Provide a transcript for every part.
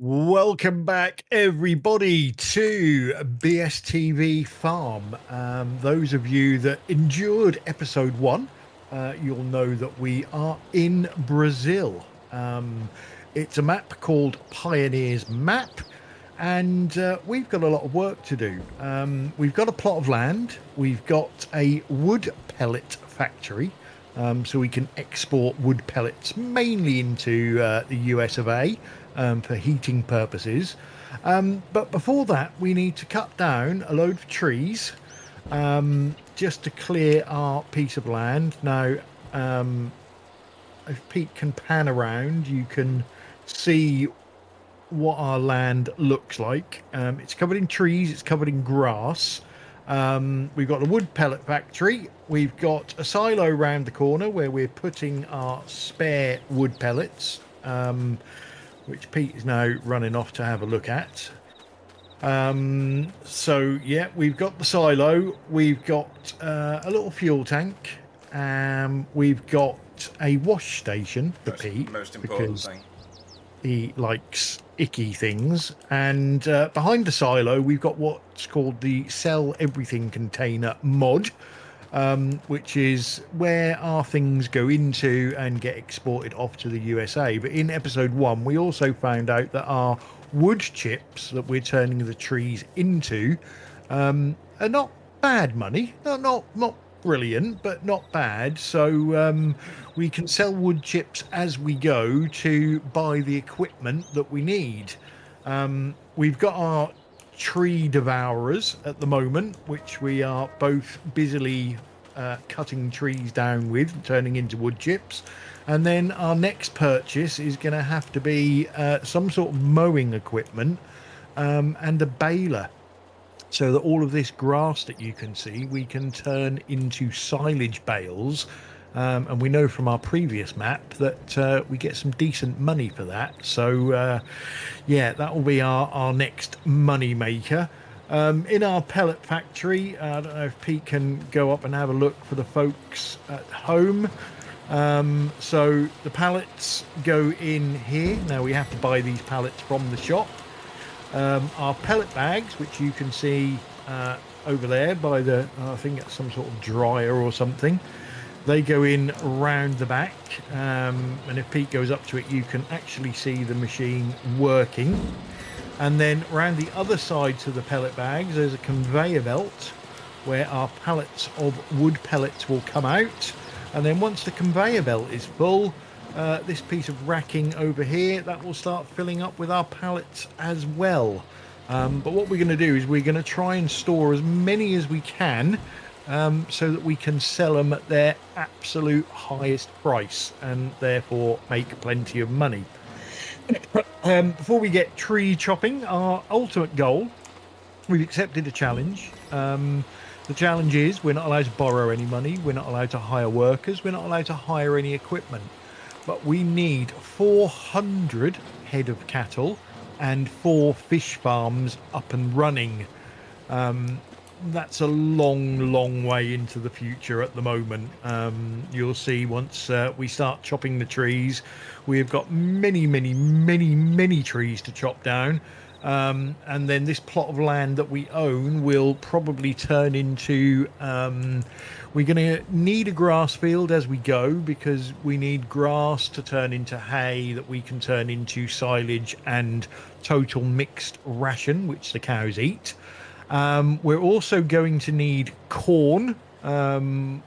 Welcome back, everybody, to BSTV Farm. Those of you that endured episode 1, you'll know that we are in Brazil. It's a map called Pioneer's Map, and we've got a lot of work to do. We've got a plot of land, we've got a wood pellet factory, so we can export wood pellets mainly into the US of A. For heating purposes. But before that, we need to cut down a load of trees just to clear our piece of land. Now, if Pete can pan around, you can see what our land looks like. It's covered in trees, it's covered in grass. We've got a wood pellet factory. We've got a silo round the corner where we're putting our spare wood pellets. Which Pete is now running off to have a look at. So yeah, we've got the silo, we've got a little fuel tank, we've got a wash station for Pete, most important because thing. he likes icky things, and behind the silo we've got what's called the Sell Everything Container mod, which is where our things go into and get exported off to the USA. But in episode 1, we also found out that our wood chips that we're turning the trees into are not bad money. Not brilliant, but not bad. So we can sell wood chips as we go to buy the equipment that we need. We've got our tree devourers at the moment, which we are both busily cutting trees down with, turning into wood chips. And then our next purchase is going to have to be some sort of mowing equipment and a baler, so that all of this grass that you can see we can turn into silage bales. And we know from our previous map that we get some decent money for that. So yeah, that will be our next money maker. In our pellet factory, I don't know if Pete can go up and have a look for the folks at home. So the pallets go in here. Now we have to buy these pallets from the shop. Our pellet bags, which you can see over there by the, I think it's some sort of dryer or something. They go in round the back, and if Pete goes up to it, you can actually see the machine working. And then round the other side to the pellet bags, there's a conveyor belt where our pallets of wood pellets will come out. And then once the conveyor belt is full, this piece of racking over here, that will start filling up with our pallets as well. But what we're going to do is we're going to try and store as many as we can, so that we can sell them at their absolute highest price and therefore make plenty of money. Before we get tree chopping, our ultimate goal, we've accepted a challenge. The challenge is we're not allowed to borrow any money, we're not allowed to hire workers, we're not allowed to hire any equipment. But we need 400 head of cattle and 4 fish farms up and running. That's a long way into the future at the moment. You'll see once we start chopping the trees, we have got many trees to chop down. And then this plot of land that we own will probably turn into, we're going to need a grass field as we go, because we need grass to turn into hay that we can turn into silage and total mixed ration, which the cows eat. We're also going to need corn,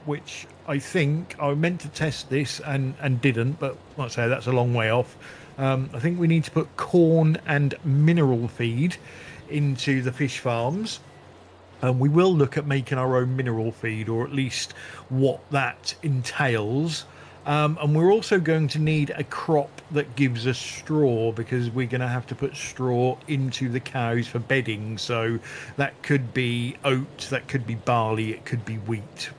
which I think I meant to test this and didn't, but like I say, that's a long way off. I think we need to put corn and mineral feed into the fish farms. And we will look at making our own mineral feed, or at least what that entails. And we're also going to need a crop that gives us straw, because we're going to have to put straw into the cows for bedding. So that could be oat, that could be barley, it could be wheat.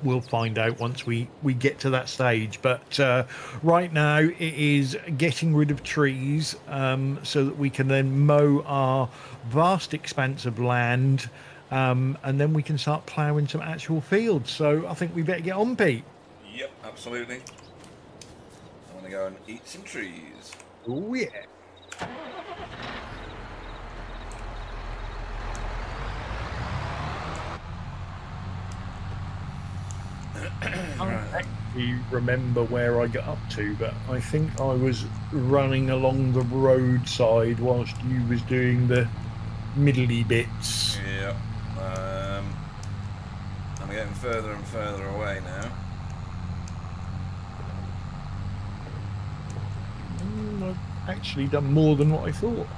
We'll find out once we get to that stage. But right now it is getting rid of trees, so that we can then mow our vast expanse of land, and then we can start ploughing some actual fields. So I think we better get on, Pete. Yep, absolutely. I want to go and eat some trees. Oh yeah. I don't actually remember where I got up to, but I think I was running along the roadside whilst you was doing the middly bits. Yep. I'm getting further and further away now. I've actually done more than what I thought.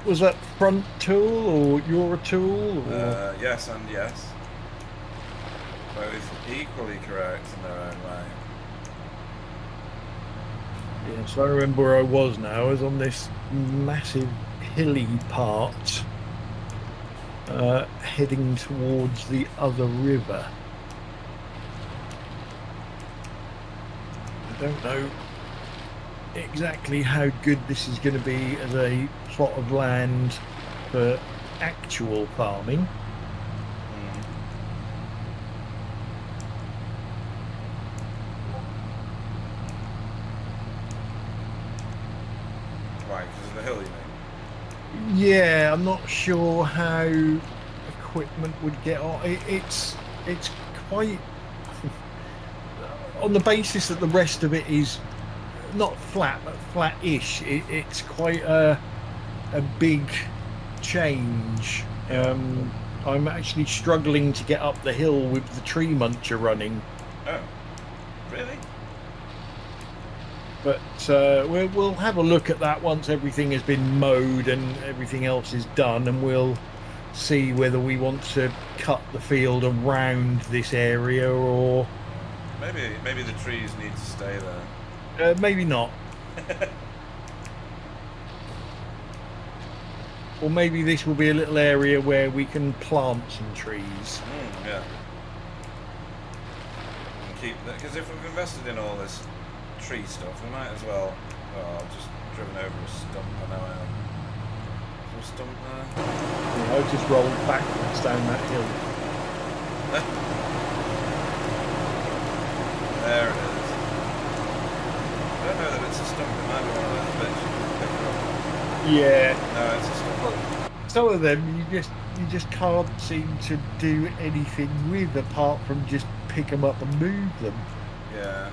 Was that front tool or your tool? Or? Yes and yes. Both equally correct in their own way. Yeah, so I remember where I was now. I was on this massive hilly part, heading towards the other river. I don't know exactly how good this is going to be as a plot of land for actual farming. Right, because of the hill, you mean? Yeah, I'm not sure how equipment would get on. It's quite on the basis that the rest of it is not flat, but flat-ish. It's quite a big change. I'm actually struggling to get up the hill with the tree muncher running. Oh, really? But we'll have a look at that once everything has been mowed and everything else is done, and we'll see whether we want to cut the field around this area, or maybe the trees need to stay there. Maybe not. Or maybe this will be a little area where we can plant some trees. Yeah. And keep that, because if we've invested in all this tree stuff, we might as well. Oh, I've just driven over a stump. I know I am. stump there. Yeah, I just rolled backwards down that hill. There it is. I don't know that it's a stump. It might be one of those bits you can pick up. Yeah. No, it's a stump. Some of them you just can't seem to do anything with apart from just pick them up and move them. Yeah.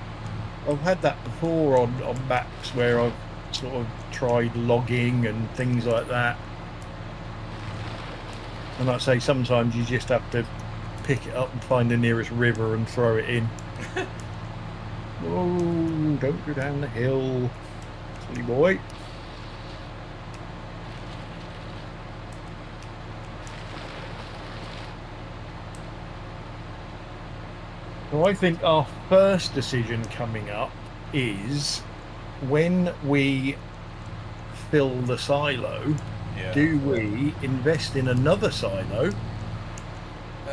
I've had that before on maps where I've sort of tried logging and things like that. And like I say, sometimes you just have to pick it up and find the nearest river and throw it in. Oh, don't go down the hill, silly boy. So I think our first decision coming up is when we fill the silo, do we invest in another silo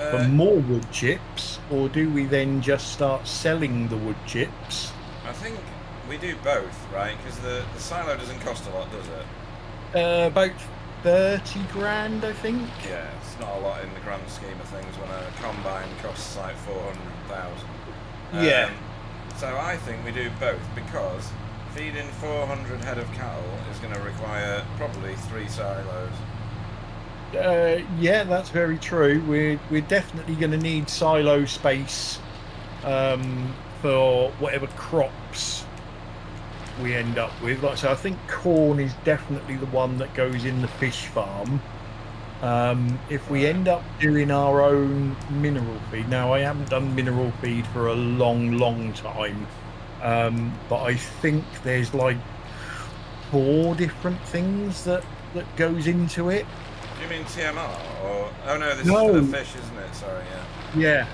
for more wood chips, or do we then just start selling the wood chips? I think we do both, right? Because the silo doesn't cost a lot, does it? About 30 grand, I think. Yeah, it's not a lot in the grand scheme of things when a combine costs like 400,000. Yeah. So I think we do both, because feeding 400 head of cattle is going to require probably 3 silos. Yeah, that's very true. We're definitely going to need silo space for whatever crops we end up with. Like I say, I think corn is definitely the one that goes in the fish farm. If we end up doing our own mineral feed, now I haven't done mineral feed for a long time, but I think there's like 4 different things that goes into it. Do you mean TMR or? Oh no, this No. is for the fish, isn't it? Sorry, yeah.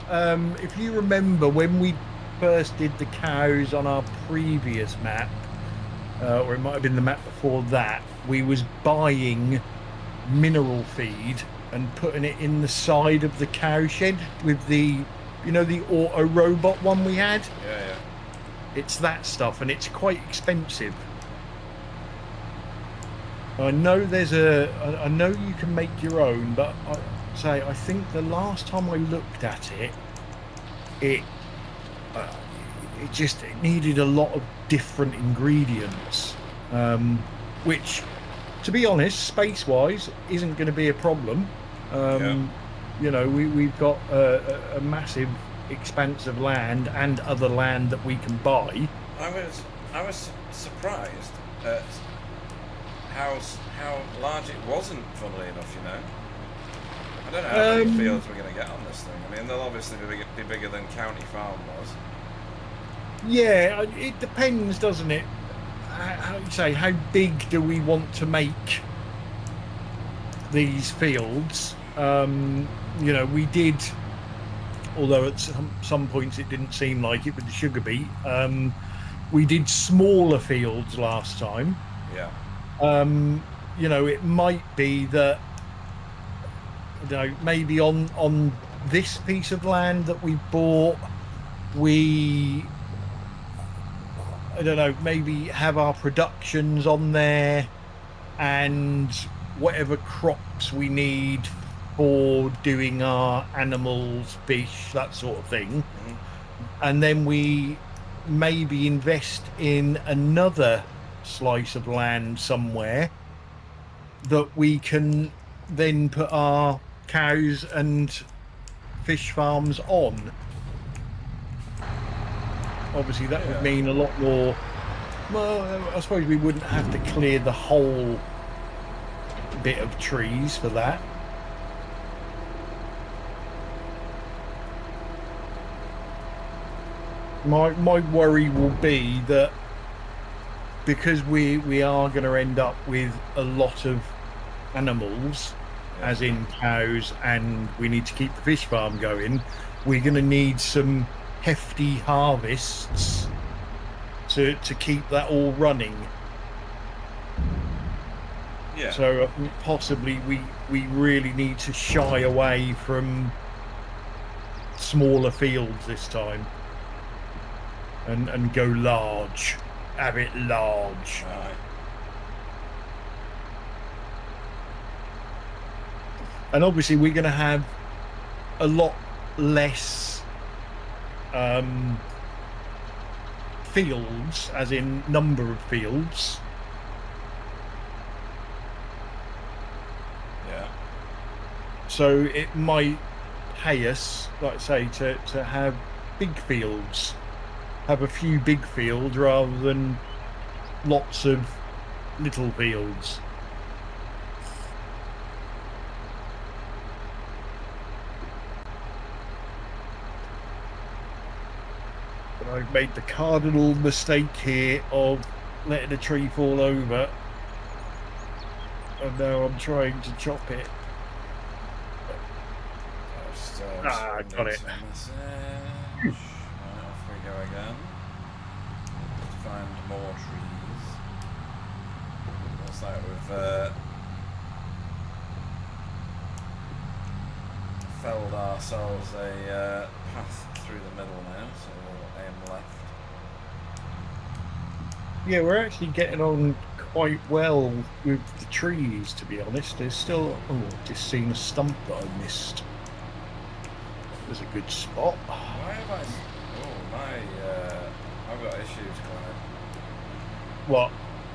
Yeah. If you remember when we first did the cows on our previous map, or it might have been the map before that, we was buying mineral feed and putting it in the side of the cow shed with the, you know, the auto robot one we had. Yeah. It's that stuff, and it's quite expensive. I know I know you can make your own, but I think the last time I looked at it, it needed a lot of different ingredients, which, to be honest, space-wise, isn't going to be a problem. You know, we've got a massive expanse of land and other land that we can buy. I was surprised at how large it wasn't, funnily enough, you know. I don't know how many fields we're going to get on this thing. I mean, they'll obviously be bigger than County Farm was. Yeah, it depends, doesn't it? How you say, how big do we want to make these fields? You know, we did, although at some points it didn't seem like it with the sugar beet, we did smaller fields last time. Yeah. You know, it might be that, you know, maybe on this piece of land that we bought, I don't know, maybe have our productions on there and whatever crops we need for doing our animals, fish, that sort of thing. And then we maybe invest in another slice of land somewhere that we can then put our cows and fish farms on. Obviously that would mean a lot more. Well, I suppose we wouldn't have to clear the whole bit of trees for that. My worry will be that because we are going to end up with a lot of animals, as in cows, and we need to keep the fish farm going, we're going to need some hefty harvests to keep that all running. Yeah. So I think possibly we really need to shy away from smaller fields this time and go large. Have it large. Right. And obviously we're going to have a lot less fields, as in number of fields. Yeah. So it might pay us, like I say, to have big fields, have a few big fields rather than lots of little fields. But I've made the cardinal mistake here of letting a tree fall over, and now I'm trying to chop it. Got it. Right, off we go again. Let's find more trees. Looks like we've felled ourselves a path through the middle now, so we'll aim left. Yeah, we're actually getting on quite well with the trees, to be honest. There's still... Oh, I've just seen a stump that I missed. There's a good spot. Why have I... Oh, I've got issues, Clyde. What?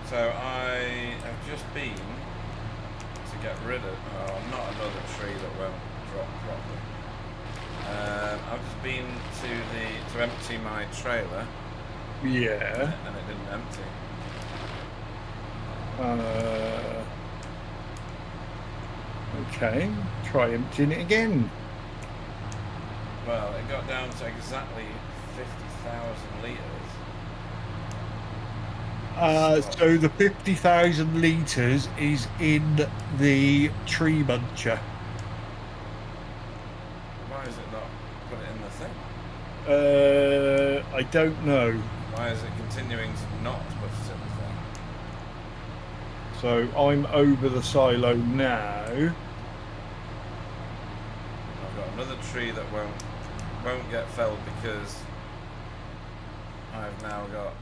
So I have just been to get rid of... Oh, not another tree that won't drop properly. I've just been to empty my trailer. Yeah. And it didn't empty. Okay. Try emptying it again. Well, it got down to exactly 50,000 litres. So the 50,000 litres is in the tree muncher. Why is it not put it in the thing? I don't know. Why is it continuing to not put it in the thing? So I'm over the silo now. I've got another tree that won't get felled because I've now got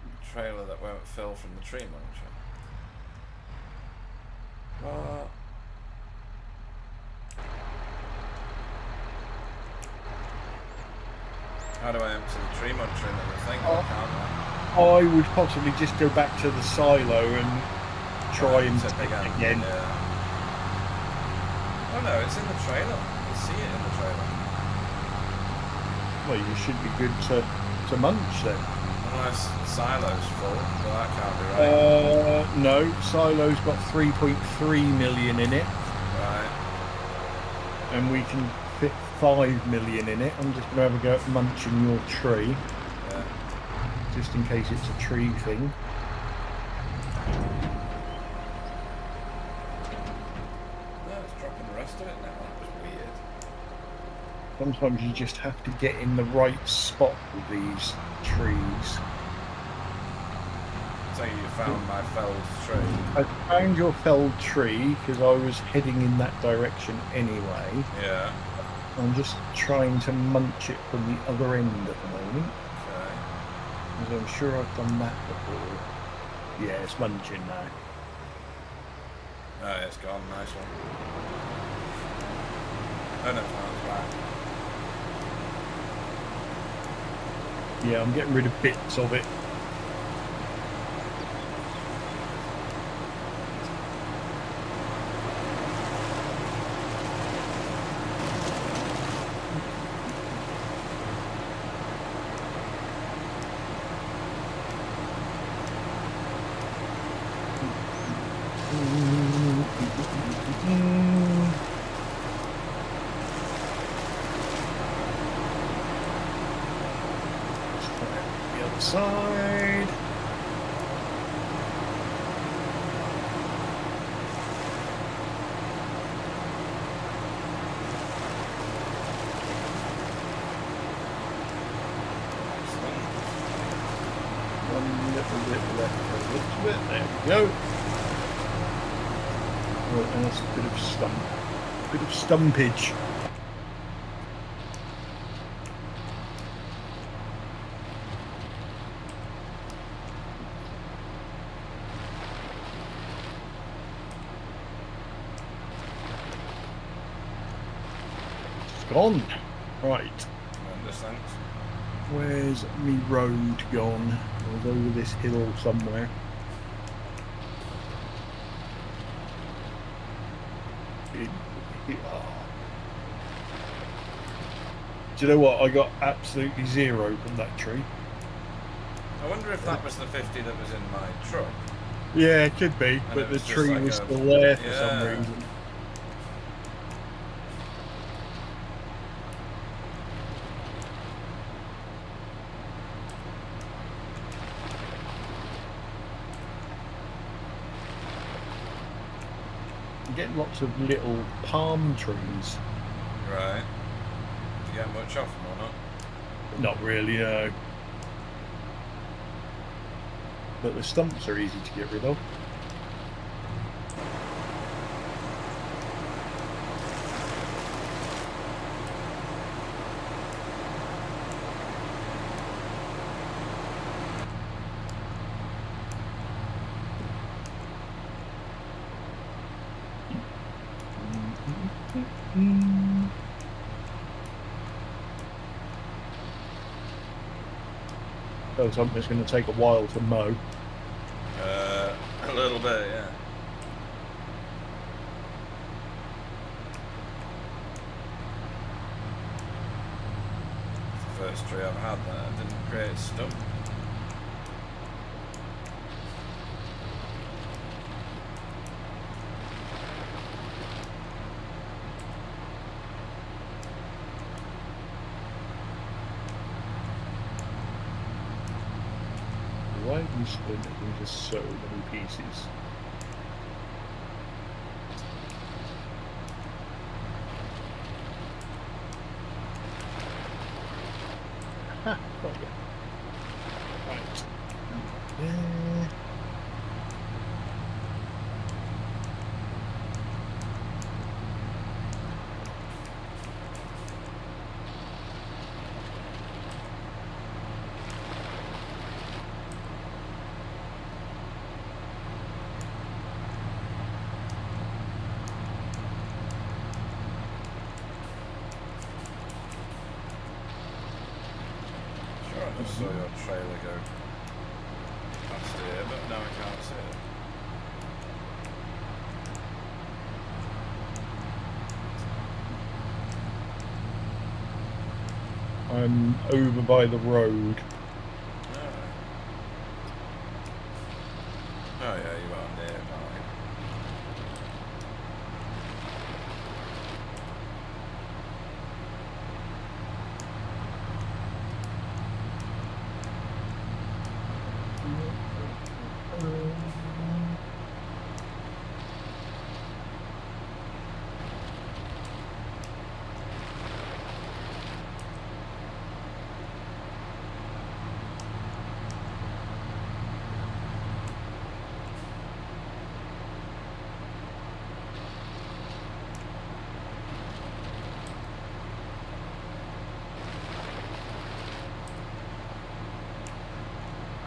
a trailer that won't fill from the tree muncher. What? How do I empty the tree muncher into the thing? Can't I? I would possibly just go back to the silo and try and tip it again. Yeah. Oh no, it's in the trailer. You can see it in the trailer. Well, you should be good to munch then. Unless the silo's full, but that can't be right. No, silo's got 3.3 million in it. Right. And we can fit 5 million in it. I'm just going to have a go at munching your tree. Yeah. Just in case it's a tree thing. Of it now. That was weird. Sometimes you just have to get in the right spot with these trees. So you found my felled tree? I found your felled tree because I was heading in that direction anyway. Yeah. I'm just trying to munch it from the other end at the moment. Okay. Because I'm sure I've done that before. Yeah, it's munching now. Oh, yeah, it's gone. Nice one. Oh no, it's back. Yeah, I'm getting rid of bits of it. Side. One little bit left, a little bit. There we go. Right, and that's a bit of stumpage. gone. Right. Tremendous, thanks. Where's me road gone? It was over this hill somewhere. Do you know what? I got absolutely zero from that tree. I wonder if that was the 50 that was in my truck. Yeah, it could be, And but it the was just tree like was a- still there for some Yeah. reason. I'm getting lots of little palm trees. Right. Did you get much off them or not? Not really, no. But the stumps are easy to get rid of. So something's going to take a while to mow. A little bit, yeah. It's the first tree I've had that didn't create a stump. Why have you split it into so many pieces? Ha, got you. Right. There. Sure, I just saw your trailer go past here, but now I can't see it. I'm over by the road. Alright. Oh yeah, you are nearby.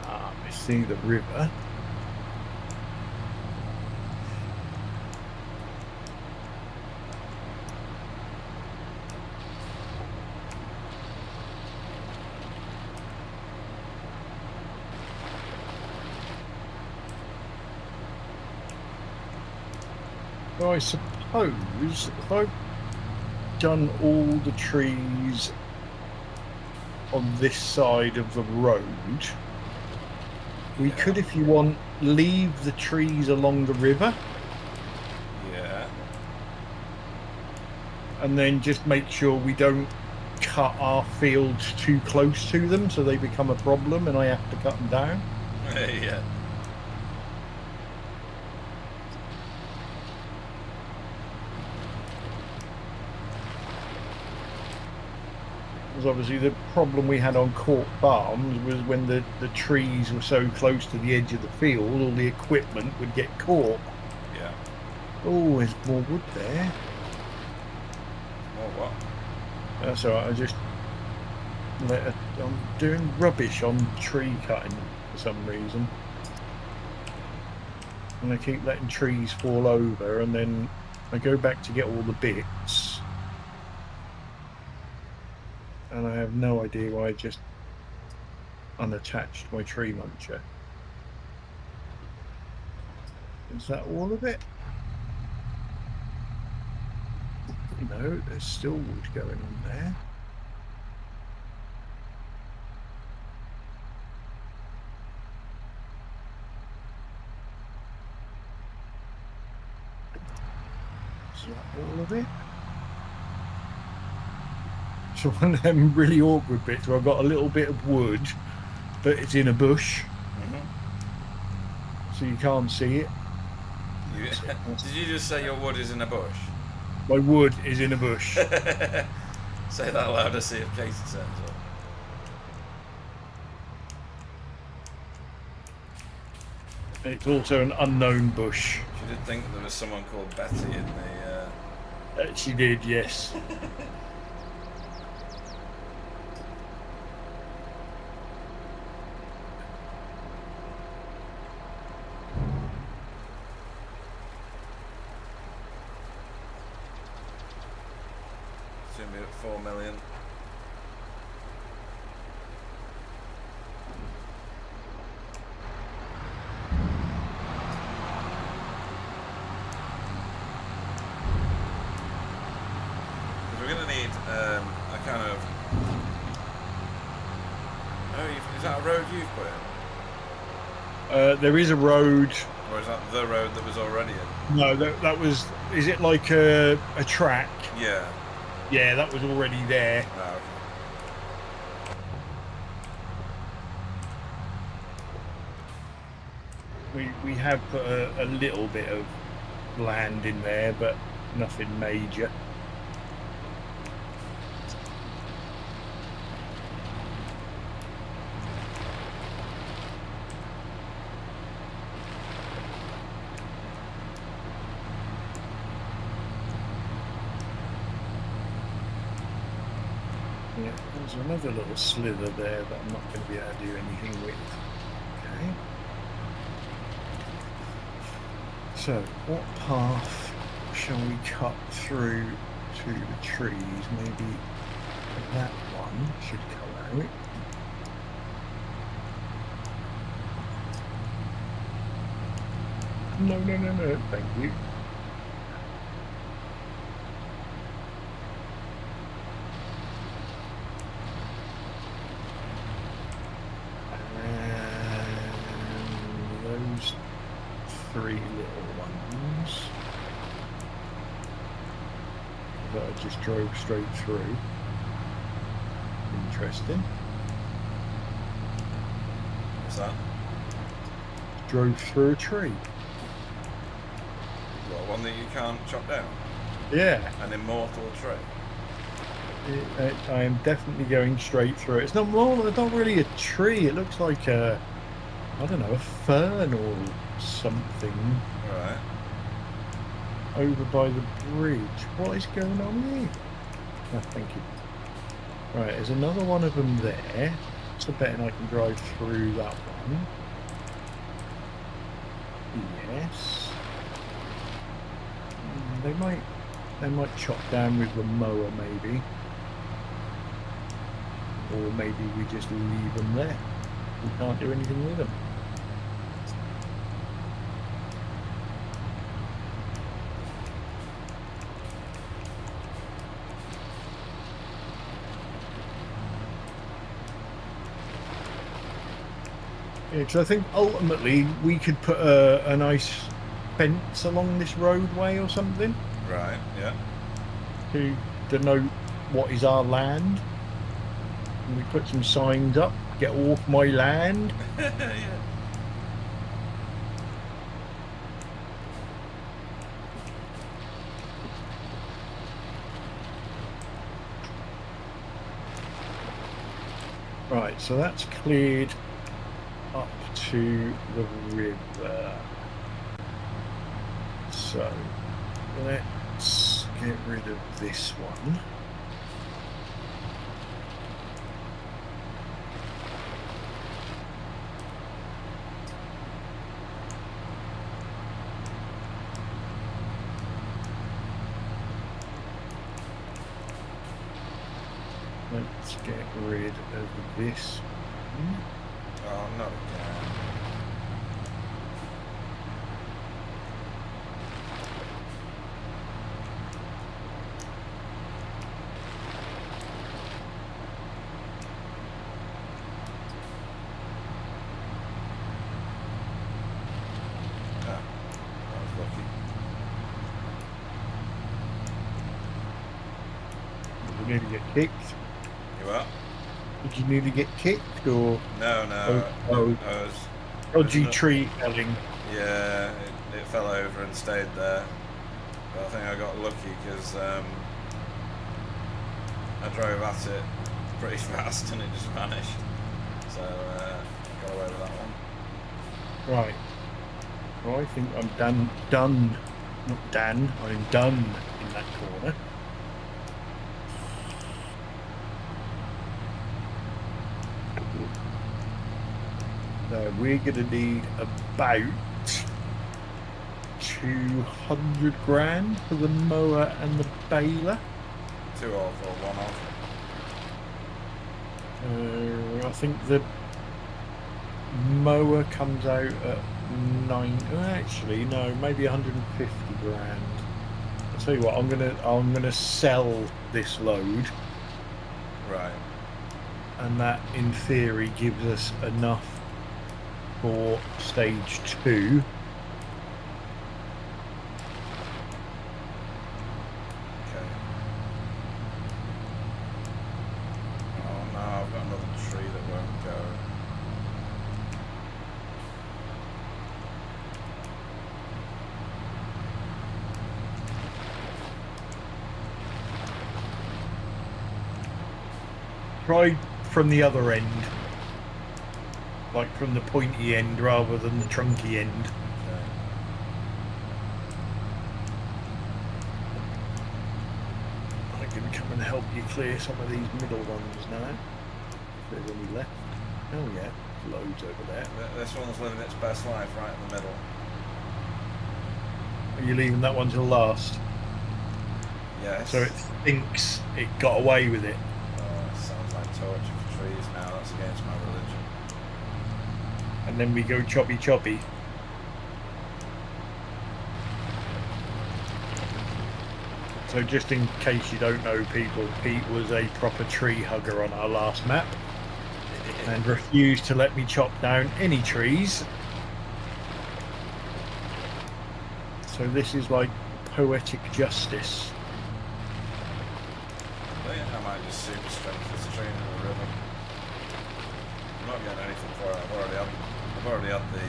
I see the river. So I suppose if I've done all the trees on this side of the road, we could, if you want, leave the trees along the river Yeah. and then just make sure we don't cut our fields too close to them so they become a problem and I have to cut them down. Yeah. Because obviously the problem we had on Court Farms was when the trees were so close to the edge of the field, all the equipment would get caught. Yeah. Oh, there's more wood there. More what? That's all right. I'm doing rubbish on tree cutting for some reason. And I keep letting trees fall over and then I go back to get all the bits. and I have no idea why I just unattached my tree muncher. Is that all of it? No, there's still wood going on there. Is that all of it? So one of them really awkward bits where I've got a little bit of wood, but it's in a bush, so you can't see it. Did you just say your wood is in a bush? My wood is in a bush. Say that louder, see if Katie turns up. It's also an unknown bush. She did think there was someone called Betty in the... She did, yes. Soon be at 4 million. We're going to need a kind of... Oh, is that a road you've put in? There is a road. Or is that the road that was already in? No, that was. Is it like a track? Yeah. Yeah, that was already there. Ah, okay. We have put a little bit of land in there, but nothing major. Yeah, there's another little slither there that I'm not going to be able to do anything with. Okay. So, what path shall we cut through to the trees? Maybe that one should come out. No, thank you. Those three little ones that I just drove straight through. Interesting. What's that? Drove through a tree. What, one that you can't chop down? Yeah. An immortal tree? I am definitely going straight through it. It's not really a tree. It looks like a, I don't know, a fern or something. Right. Over by the bridge. What is going on here? Oh, thank you. Right, there's another one of them there. So betting I can drive through that one. Yes. They might chop down with the mower maybe. Or maybe we just leave them there. We can't do anything with them. Yeah, because I think ultimately we could put a nice fence along this roadway or something. Right, yeah. To denote what is our land. And we put some signs up, get off my land. Yeah. Right, so that's cleared up to the river. So let's get rid of this one. Let's get rid of this. Oh, not again. Ah, I was lucky. Did you nearly get kicked? You what? Did you nearly get kicked or No, I was. dodgy tree felling? Yeah, it fell over and stayed there. But I think I got lucky because I drove at it pretty fast and it just vanished. So got away with that one. Right. Well, I think I'm done. Not Dan. I'm done in that corner. So we're going to need about 200 grand for the mower and the baler. 2 off or 1 off? I think the mower comes out at 9. Actually, no, maybe 150 grand. I'll tell you what. I'm gonna sell this load, Right. and that, in theory, gives us enough for stage 2. Okay. Oh no, I've got another tree that won't go. Try from the other end, like from the pointy end rather than the trunky end. Okay. I can come and help you clear some of these middle ones now, if there's any left. Oh yeah, there's loads over there. This one's living its best life right in the middle. Are you leaving that one till last? Yes. So it thinks it got away with it. Sounds like torture for trees now. That's against my religion. And then we go choppy choppy. So just in case you don't know, people, Pete was a proper tree hugger on our last map and refused to let me chop down any trees. So this is like poetic justice. I think I might just super strength this tree into the river. I'm not getting anything for it. I've already had the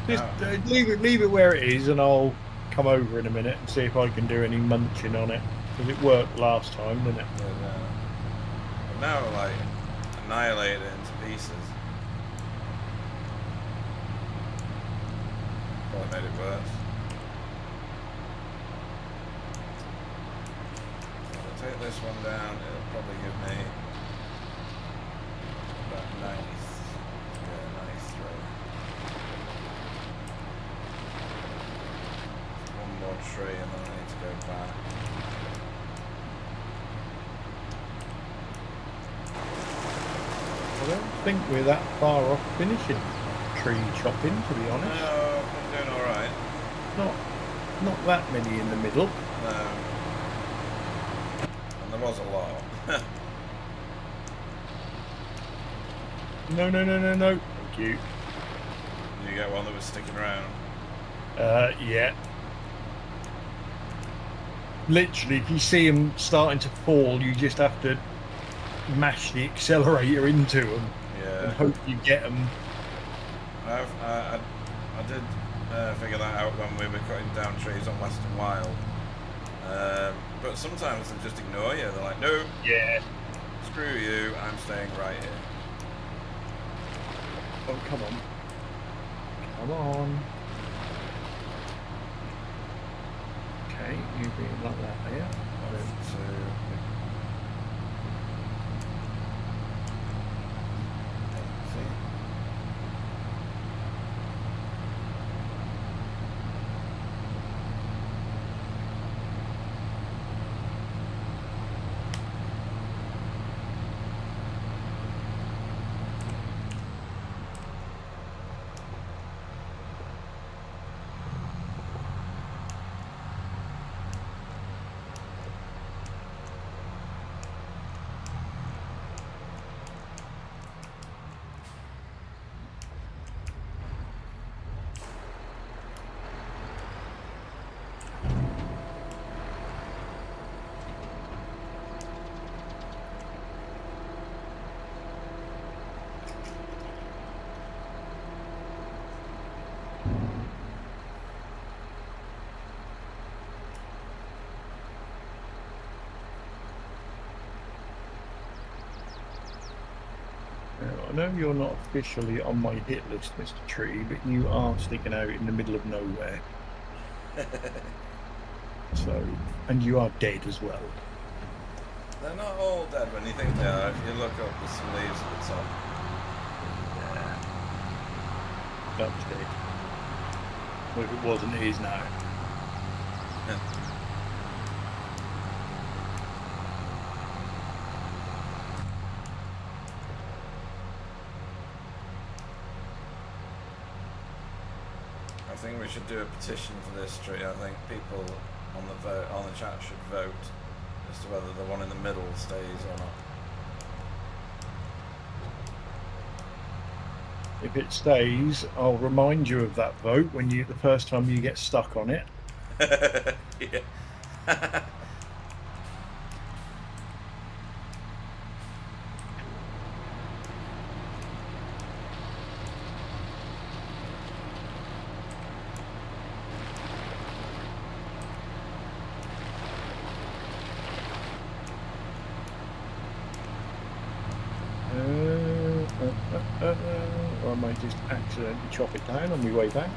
50,000. Just leave it where it is, and I'll come over in a minute and see if I can do any munching on it, because it worked last time, didn't it? I've now like annihilated it into pieces. Probably made it worse. So if I take this one down, it'll probably give me about 93. One more tree and then I need to go back. I don't think we're that far off finishing tree chopping, to be honest. No, I'm doing alright. Not that many in the middle. No. And there was a lot. No. Thank you. Did you get one that was sticking around? Yeah. Literally, if you see them starting to fall, you just have to mash the accelerator into them and hope you get them. I did figure that out when we were cutting down trees on Western Wild. But sometimes they just ignore you. They're like, no, Yeah. screw you, I'm staying right here. Oh, come on. Come on. Okay, you being like that there. So, know you're not officially on my hit list, Mr. Tree, but you are sticking out in the middle of nowhere. So, and you are dead as well. They're not all dead when you think they are. If you look up, there's some leaves at the top. Yeah. That was dead. Well, if it wasn't, it is now. I think we should do a petition for this tree. I think people on the chat should vote as to whether the one in the middle stays or not. If it stays, I'll remind you of that vote when the first time you get stuck on it. Yeah. Or I might just accidentally chop it down on my way back.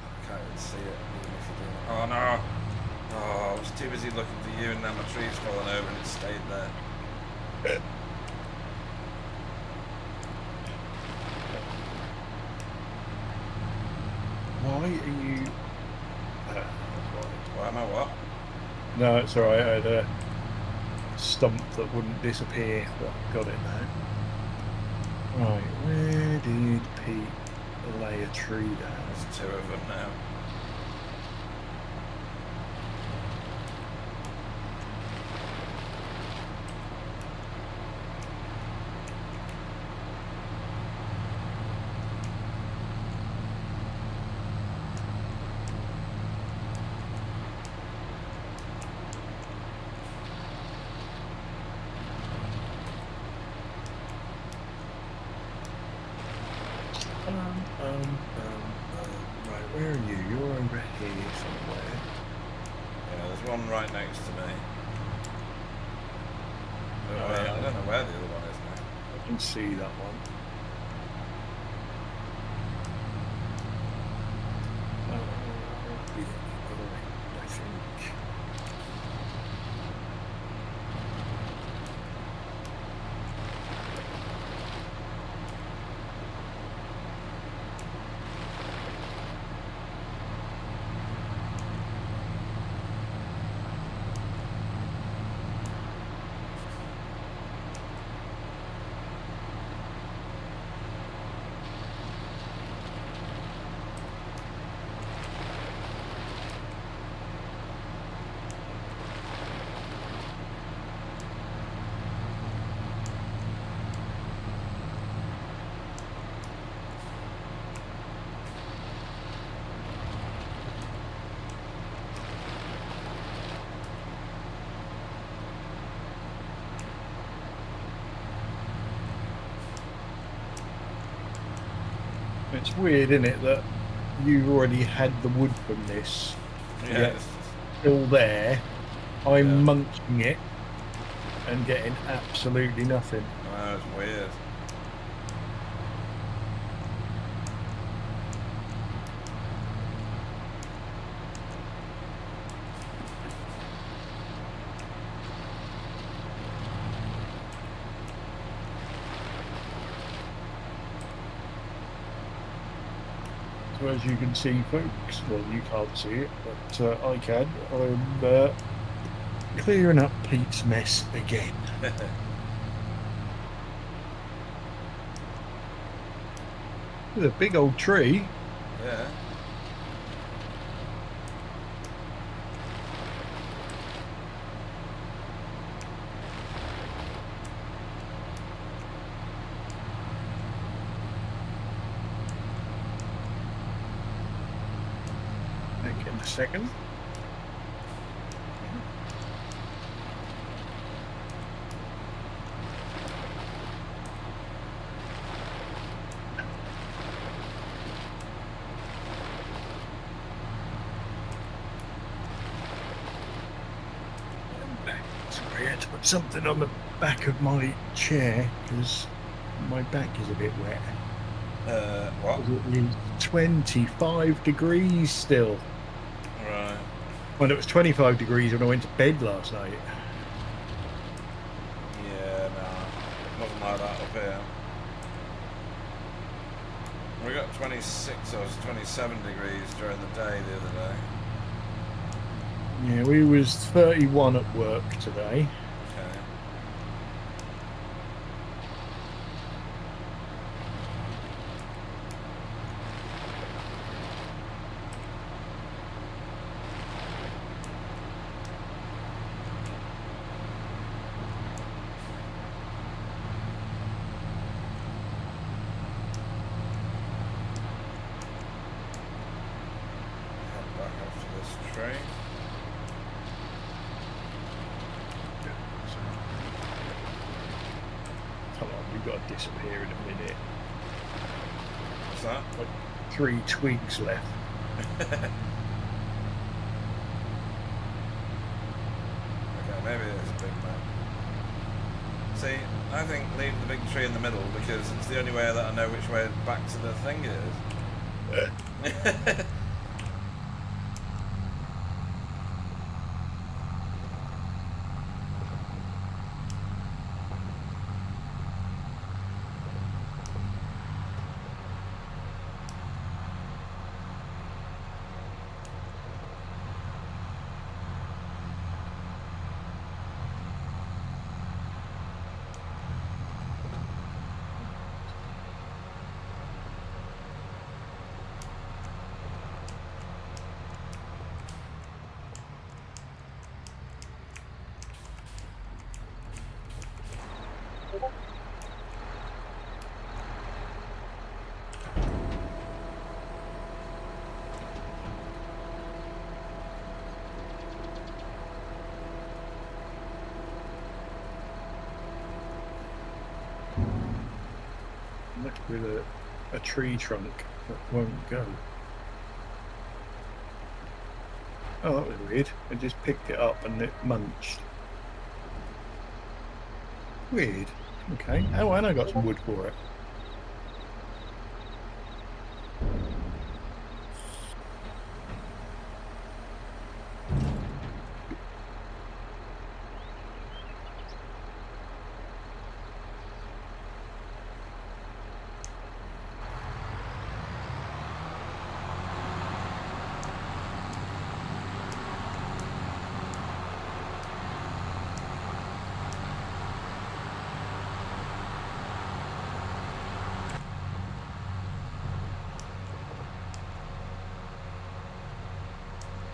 I can't even see it. Even if you do. Oh no! Oh, I was too busy looking for you, and now my tree's fallen over and it stayed there. Why are you? Why am I what? No, it's alright. I had a stump that wouldn't disappear, but I've got it now. Right, where did Pete lay a tree down? There's two of them now. Right, where are you? You're over here somewhere. Yeah, there's one right next to me. Oh, I yeah. don't know where the other one is now. I can see that one. I think. It's weird, isn't it, that you already had the wood from this. Yeah, Yet still there. I'm Yeah. munching it and getting absolutely nothing. Oh, it's weird. So as you can see, folks, well, you can't see it, but I can. I'm clearing up Pete's mess again. With a big old tree. Yeah. Back in a second. Sorry, I had to put something on the back of my chair because my back is a bit wet. What? It is 25 degrees still. Right. Well, it was 25 degrees when I went to bed last night. Yeah, no. Nothing like that up here. We got 26 or 27 degrees during the day the other day. Yeah, we was 31 at work today. Okay. Head back after this tree. Come on, we've got to disappear in a minute. What's that? Like 3 twigs left. Okay, maybe it is a big map. See, I think leave the big tree in the middle because it's the only way that I know which way back to the thing it is. Left with a tree trunk that won't go. Oh, that was weird. I just picked it up and it munched. Weird. Okay. Oh, and I got some wood for it.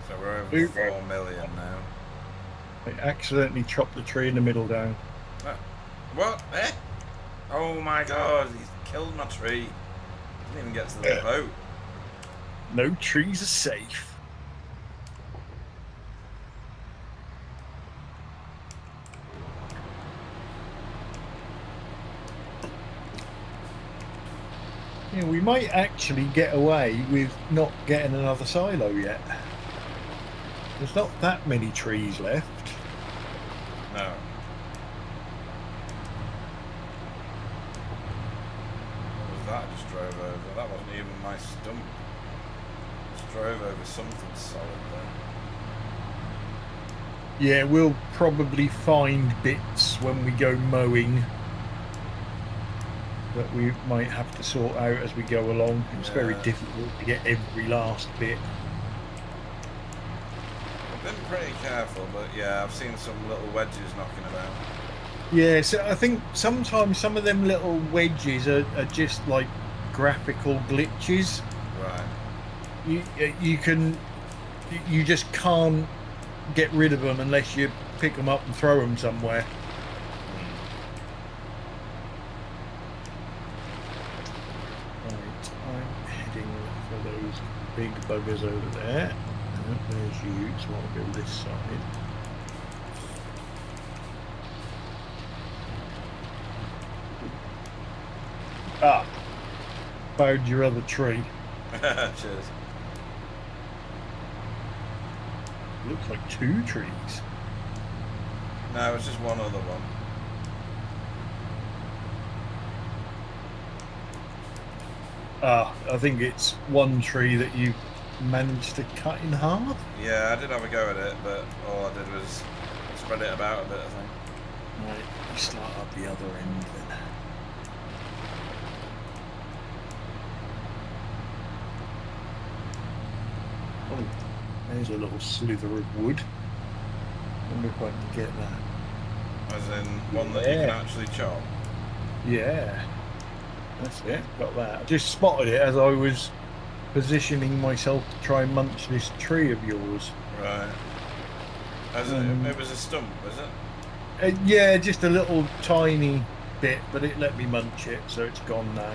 So we're over 4 million now. I accidentally chopped the tree in the middle down. Oh. What? Eh? Oh my god, he's killed my tree. Didn't even get to the boat. No trees are safe. Yeah, we might actually get away with not getting another silo yet. There's not that many trees left. No. What was that I just drove over? That wasn't even my stump. Just drove over something solid there. Yeah, we'll probably find bits when we go mowing that we might have to sort out as we go along. It's very difficult to get every last bit. I've been pretty careful, but yeah, I've seen some little wedges knocking about. Yeah, so I think sometimes some of them little wedges are just like graphical glitches. Right. You just can't get rid of them unless you pick them up and throw them somewhere. Right, I'm heading for those big buggers over there. There's you, so I'll go this side. Ah, found your other tree. Cheers. Looks like 2 trees. No, it's just one other one. I think it's one tree that you managed to cut in half. Yeah, I did have a go at it, but all I did was spread it about a bit, I think. Right, you start up the other end then. Oh, there's a little slither of wood. Wonder if I can get that. As in one that you can actually chop. Yeah, that's it. Got that. I just spotted it as I was positioning myself to try and munch this tree of yours. Right. It was a stump, was it? Yeah, just a little tiny bit, but it let me munch it, so it's gone now.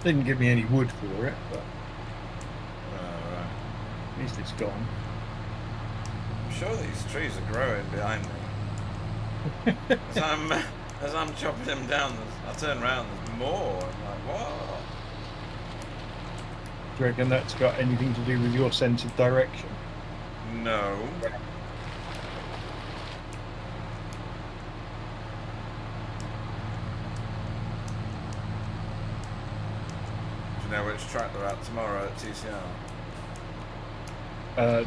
Didn't give me any wood for it, but Right. at least it's gone. I'm sure these trees are growing behind me. as I'm chopping them down, I turn around, there's more. I'm like, what? Do you reckon that's got anything to do with your sense of direction? No. Do you know which track they're at tomorrow at TCR?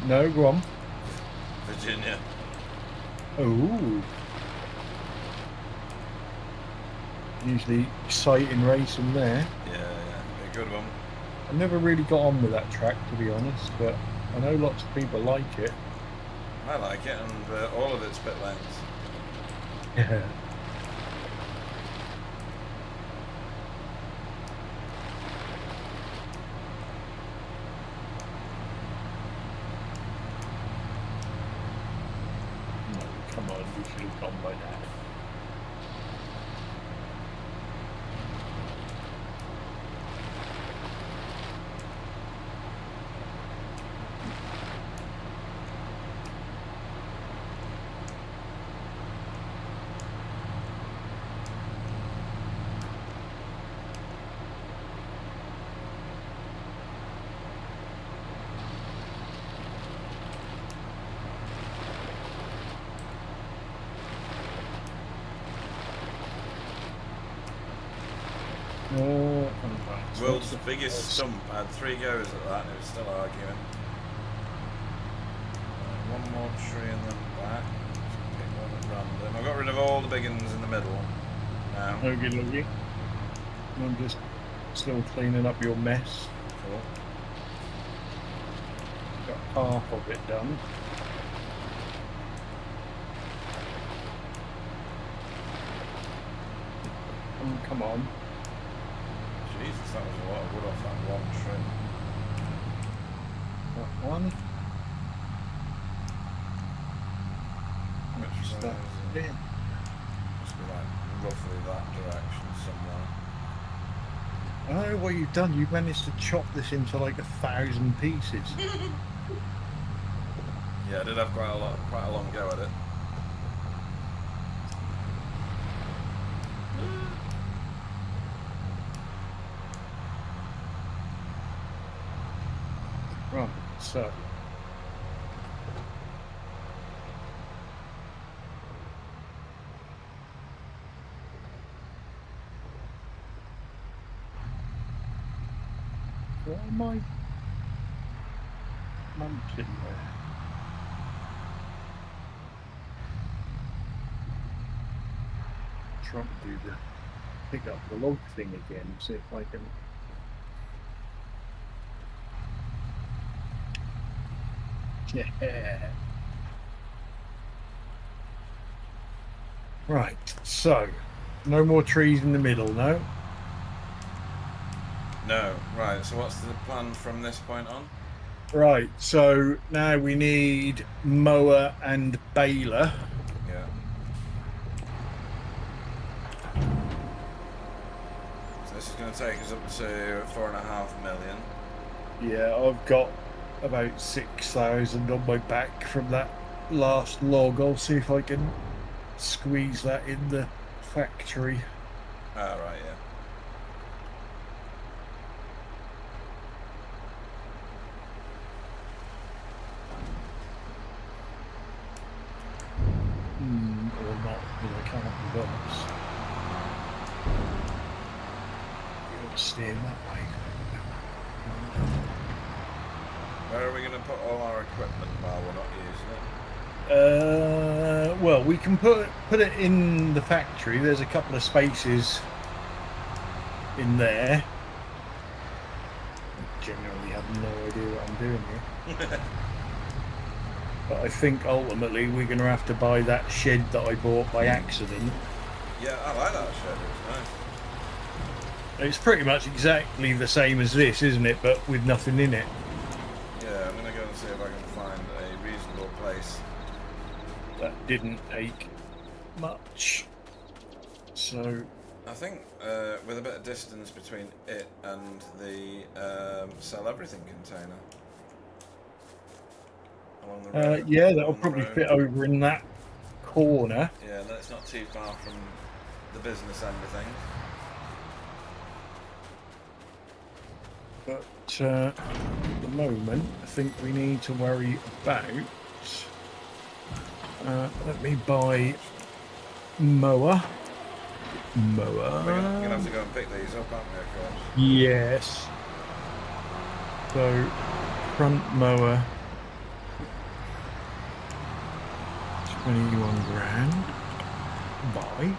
No, go on. Virginia. Oh. Usually exciting racing there. Yeah, a good one. I never really got on with that track, to be honest, but I know lots of people like it. I like it, and all of its pit lanes. Yeah. No, come on, we should have gone by now. World's biggest stump. I had 3 goes at that and it was still arguing. One more tree and then back. Just pick one at random. I got rid of all the big ones in the middle now. Okay, lovely. I'm just still cleaning up your mess. Cool. Got half of it done. Oh, come on. Jesus, that was a lot of wood off that one tree. That one. Which Is one that is it? it? Must be like roughly that direction somewhere. I don't know what you've done. You've managed to chop this into like 1,000 pieces. Yeah, I did have quite a long go at it. Right, so. What am I munching there? Trying to do the pick up the log thing again, see if I can. Yeah. Right, so no more trees in the middle, no? No, right, so what's the plan from this point on? Right, so now we need mower and baler. Yeah. So this is going to take us up to 4.5 million. Yeah, I've got about 6,000 on my back from that last log. I'll see if I can squeeze that in the factory. Ah, right, yeah. Or not, because I can't reverse. You're steering that way. Where are we going to put all our equipment while we're not using it? Well, we can put it in the factory. There's a couple of spaces in there. I generally have no idea what I'm doing here. But I think ultimately we're going to have to buy that shed that I bought by accident. Yeah, I like that shed. It's nice. It's pretty much exactly the same as this, isn't it? But with nothing in it. Yeah, I'm going to go and see if I can find a reasonable place. That didn't take much. So I think with a bit of distance between it and the sell everything container. Along the road. yeah, that'll probably fit over in that corner. Yeah, that's not too far from the business end of things. But at the moment, I think we need to worry about. Let me buy mower. We're gonna have to go and pick these up, aren't we, of course? Yes. So front mower, 21 grand. Buy.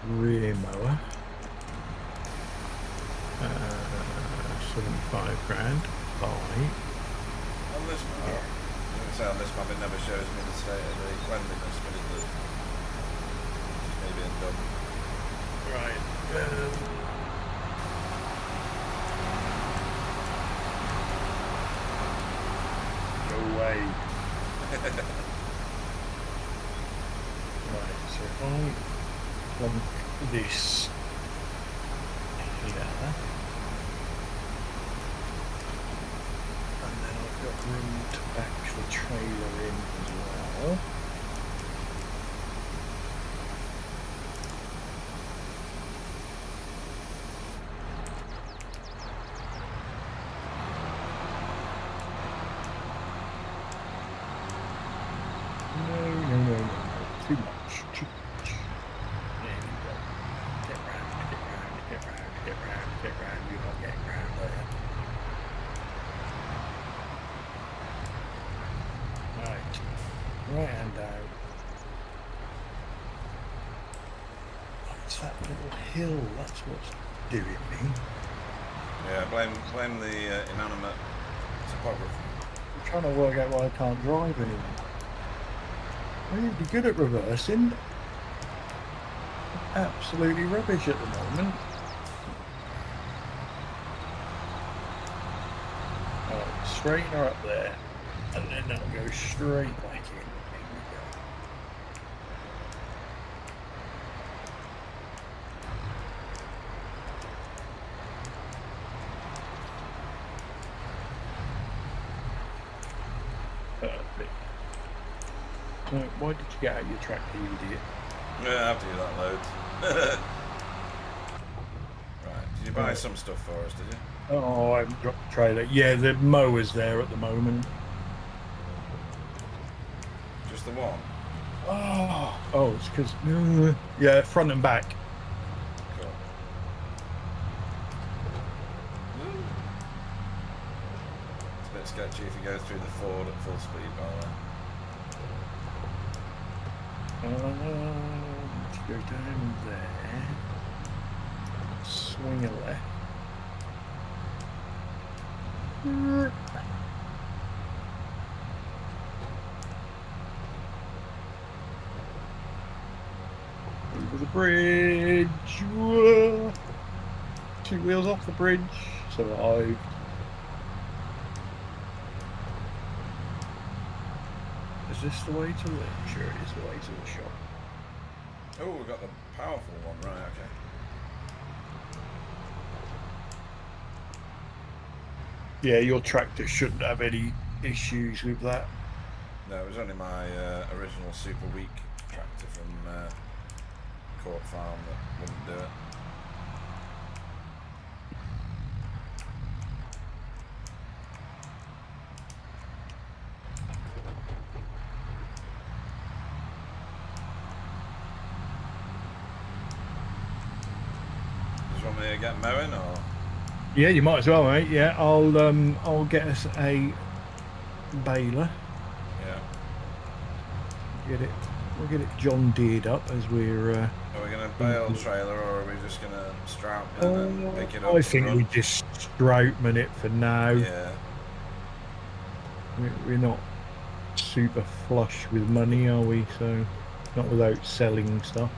Rear mower, 75 grand. Buy. On this map, I was going to say on this map it never shows me the state of the cleanliness, but it does. Just me being dumb. Right. Go away. Right, so if I plunk this here, and then I've got room to back the trailer in as well. No, too much. There we go. Get round. You're not getting round there. Right hand out. It's that little hill, that's what's doing me. Yeah, blame the inanimate topography. I'm trying to work out why I can't drive anymore. I'm really good at reversing. Absolutely rubbish at the moment. Alright, straighten her up there, and then that'll go straight back in. There we go. Perfect. Why did you get out your tractor, you idiot? Yeah, I have to do that loads. Right, did you buy some stuff for us, did you? Oh, I haven't dropped the trailer. Yeah, the mower's there at the moment. Just the one? Oh, it's because yeah, front and back. Cool. It's a bit sketchy if you go through the Ford at full speed, by the way. To go down there, swing a left. Over the bridge. Whoa. 2 wheels off the bridge. Survived. Is this the way to live? Sure, it is the way to the shop. Oh, we've got the powerful one, right, okay. Yeah, your tractor shouldn't have any issues with that. No, it was only my original super weak tractor from Court Farm that wouldn't do it. Do you want me to get mowing or? Yeah, you might as well, mate. Yeah, I'll get us a baler. Yeah. We'll get it John Deered up as we're. Are we going to bale trailer or are we just going to Stroutman and pick it up? I think we just Stroutman it for now. Yeah. We're not super flush with money, are we? So, not without selling stuff.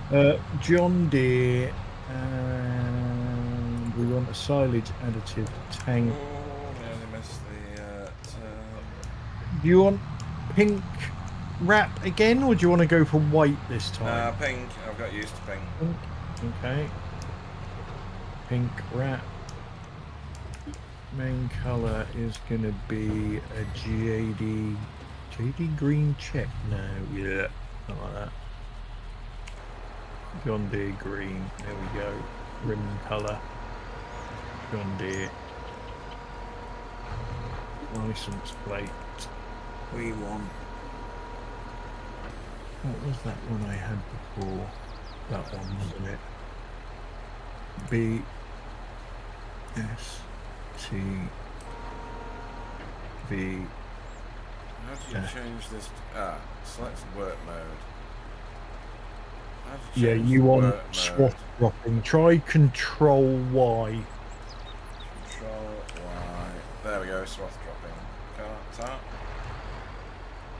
True. John Deere, and we want a silage additive tank. Oh, nearly missed the turn. Do you want pink wrap again, or do you want to go for white this time? Pink. I've got used to pink. Okay. Pink wrap. Main colour is going to be a JD green check now. Yeah, not like that. John Deere green. There we go. Rim colour. John Deere. License plate. We want. What was that one I had before? That one, wasn't it? BSTV. How do you change this? Select work mode. Yeah, you want swath dropping. Try Control Y. Control Y. There we go, swath dropping. Tap.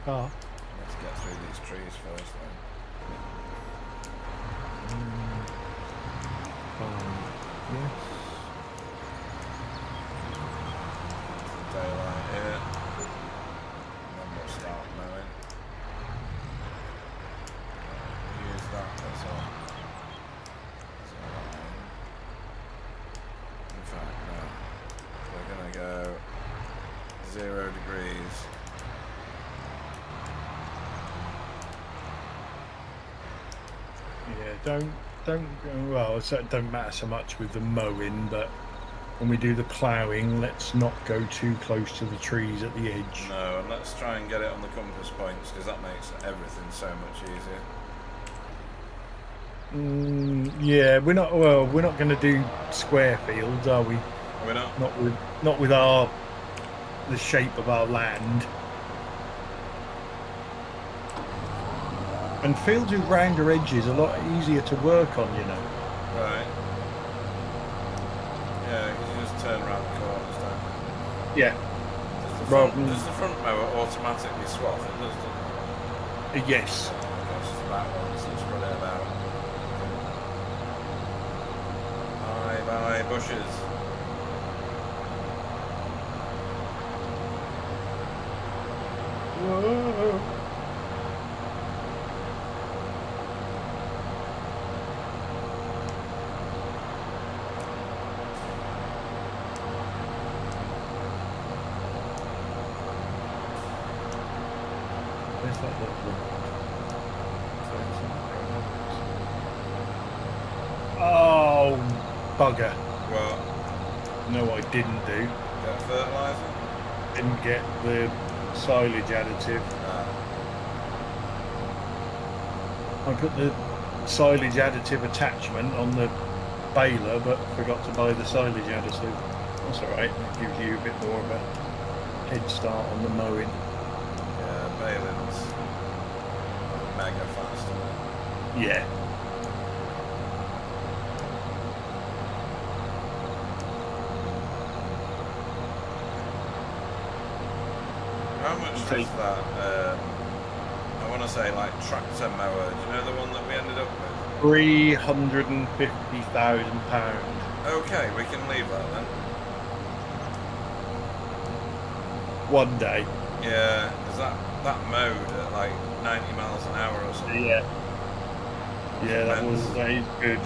Let's get through these trees first then. Yes. Daylight here. And then we'll start mowing. Use that as a line. In fact, no. We're gonna go 0 degrees. Yeah, don't well, it don't matter so much with the mowing, but when we do the ploughing, let's not go too close to the trees at the edge. No, and let's try and get it on the compass points because that makes everything so much easier. Yeah, we're not going to do square fields, are we? Are we not? Not with the shape of our land. And fields with rounder edges are a lot easier to work on, you know. Right. Yeah, because you just turn around the corners, don't you? Yeah. Does the front mower automatically swath? It does, doesn't it? Yes. That's just the back one, so spread it about. Bye, bushes. Whoa. Where's that little one? Oh, bugger. What? No, I didn't do. Get fertiliser? Didn't get the silage additive. I put the silage additive attachment on the baler, but forgot to buy the silage additive. That's alright, that gives you a bit more of a head start on the mowing. Yeah, baling's mega fast, isn't it? Yeah. How much is that? I want to say like tractor mower. Do you know the one that we ended up with? £350,000. Okay, we can leave that then. One day. Yeah, because that mowed at like 90 miles an hour or something. Yeah. Yeah, that is good.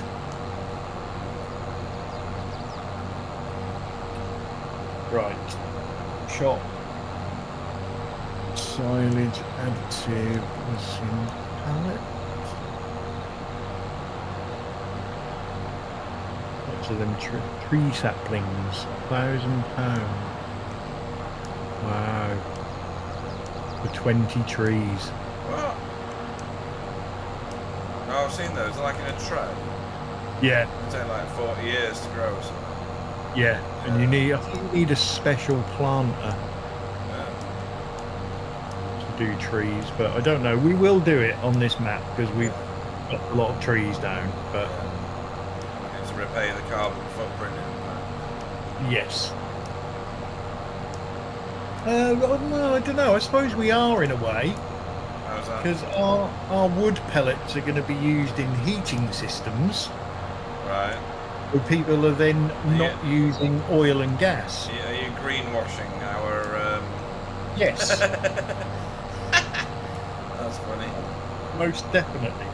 Right. Shop. Silage additive. Let's see. pallet. Lots of them tree saplings. £1,000. Wow. For 20 trees. What? Oh, I've seen those. They're like in a tray. Yeah, They take like 40 years to grow or something. yeah. And you need, I think you need a special planter Yeah. to do trees, but I don't know. We will do it on this map because we've got a lot of trees down, but It's to repay the carbon footprint in that. yes. Well, no, I don't know. I suppose we are in a way How's that? because our wood pellets are going to be used in heating systems. Right. Where people are then not Yeah. using oil and gas. Are you greenwashing our... Yes, That's funny. most definitely.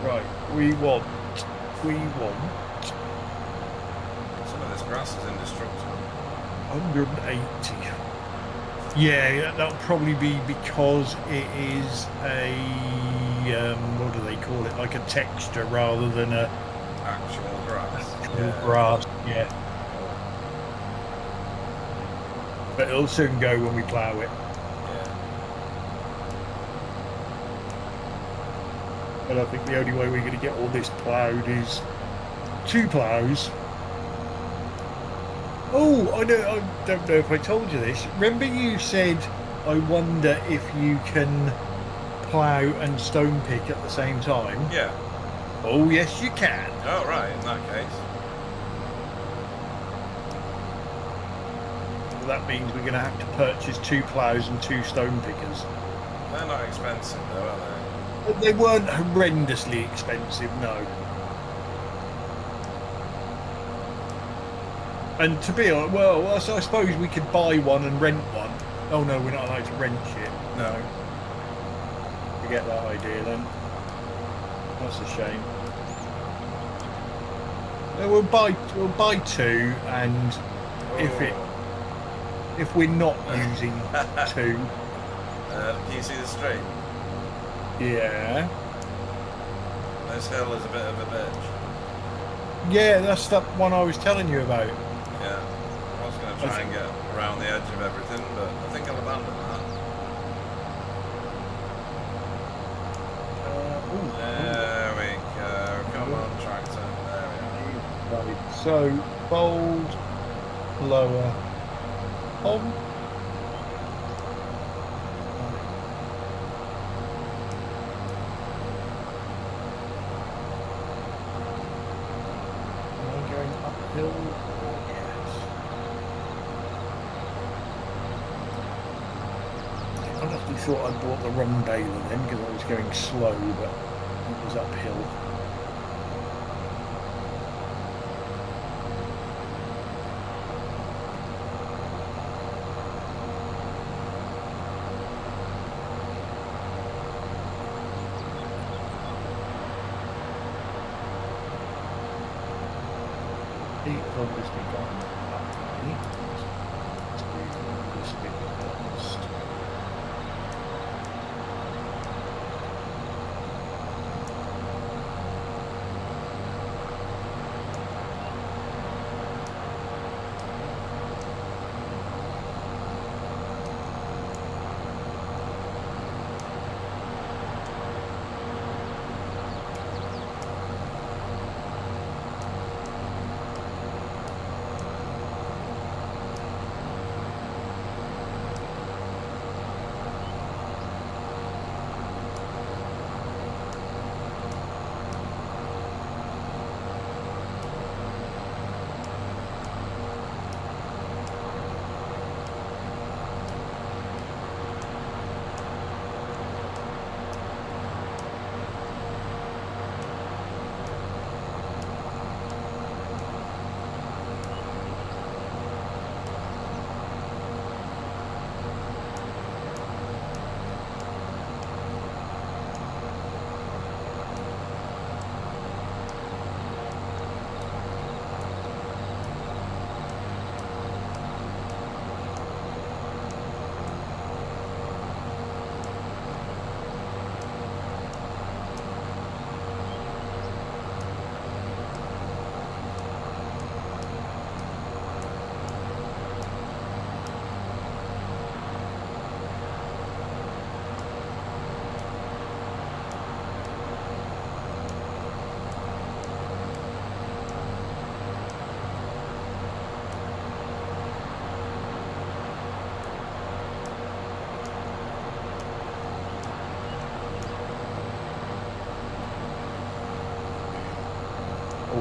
Right, we want. Some of this grass is indestructible. 180. Yeah, that'll probably be because it is a what do they call it? Like a texture rather than a Actual grass. actual grass. Yeah, but it'll soon go when we plough it. Yeah. But I think the only way we're going to get all this ploughed is 2 ploughs. Oh, I don't know if I told you this. Remember you said, I wonder if you can plough and stone pick at the same time? Yeah. Oh, yes, you can. Oh, right, in that case. Well, that means we're going to have to purchase 2 ploughs and 2 stone pickers. They're not expensive, though, are they? But they weren't horrendously expensive, no. And to be honest, well, so I suppose we could buy one and rent one. Oh no, we're not allowed to rent shit. No. Forget that idea then. That's a shame. No, we'll buy 2, and if we're not using 2, Can you see the stream? yeah, This hill is a bit of a bitch. yeah, that's that one I was telling you about. Yeah. I was going to try and get around the edge of everything, but I think I'll abandon that. There we go. Come on, tractor. There we are. Right, so bold, lower, on. Am I going uphill? Yes. I honestly thought I bought the wrong baler then because I was going slow, but it was uphill. Heat has obviously gone up. Let's move on this bit first.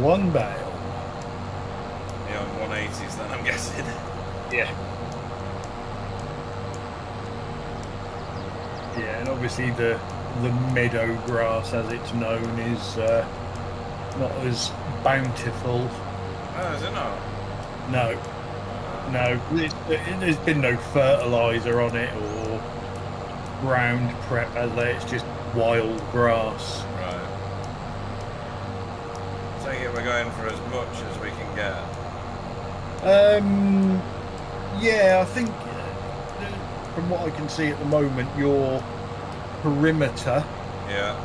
One bale. Yeah, on 180s then, I'm guessing. Yeah. Yeah, and obviously the meadow grass, as it's known, is not as bountiful. Oh, is it not? No, no, there's been no fertilizer on it or ground prep, as it's just wild grass. Right. Take it we're going for as much as we can get. Yeah, I think from what I can see at the moment, your perimeter Yeah.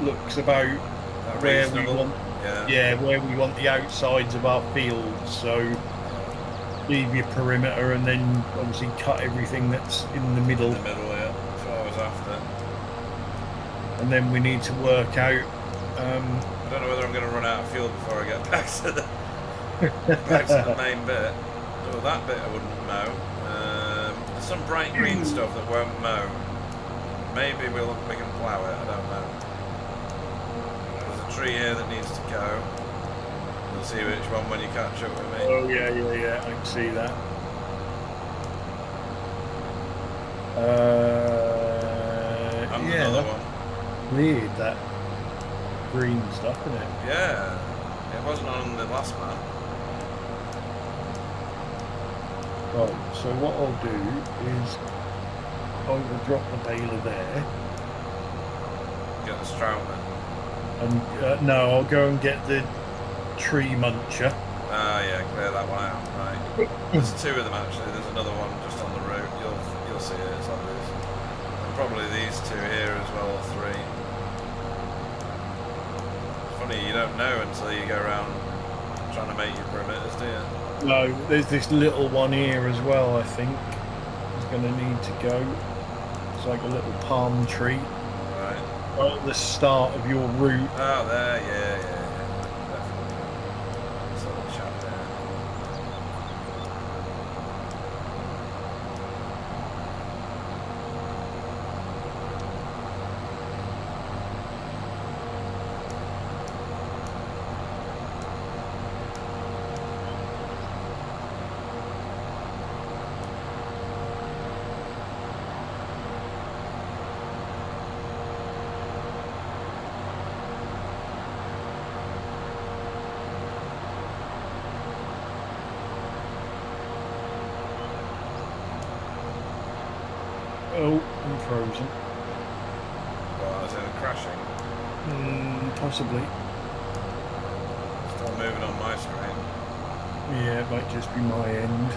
looks about That where we reasonable? want. Yeah. Yeah, where we want the outsides of our fields. So leave your perimeter and then obviously cut everything that's in the middle. In the middle, yeah. That's what I was after. And then we need to work out. I don't know whether I'm going to run out of fuel before I get back to the back to the main bit. Oh, that bit I wouldn't mow. There's some bright green stuff that won't mow. Maybe we can plough it. I don't know. There's a tree here that needs to go. We'll see which one when you catch up with me. Oh yeah, I can see that. And Yeah, another that's one. weird, that green stuff, isn't it? Yeah, it wasn't on the last map. Right, so what I'll do is I will drop the baler there, Get the Stroutman. and no, I'll go and get the tree muncher. Ah, yeah, clear that one out. Right. There's two of them actually. There's another one just on the route. You'll see it. It's obvious. And probably these two here as well, or three. It's funny, you don't know until you go around trying to make your perimeters, do you? No, there's this little one here as well, I think. It's going to need to go. It's like a little palm tree. Right. Right at the start of your route. Oh, there, yeah. Definitely. There's a little chap there. Oh, I'm frozen. Well, is it crashing? Possibly. Still moving on my screen. Yeah, it might just be my end.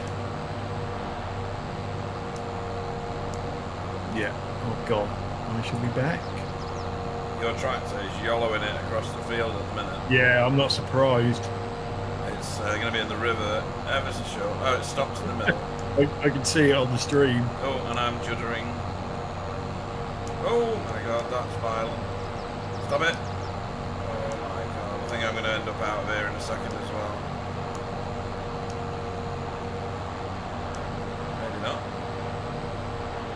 Yeah, oh god, I shall be back. Your tractor is yollowing it across the field at the minute. Yeah, I'm not surprised. It's going to be in the river ever so short. Oh, it stops in the middle. I can see it on the stream. Oh, and I'm juddering. Oh my god, that's violent. Stop it. Oh my god, I think I'm going to end up out of here in a second as well. Maybe not.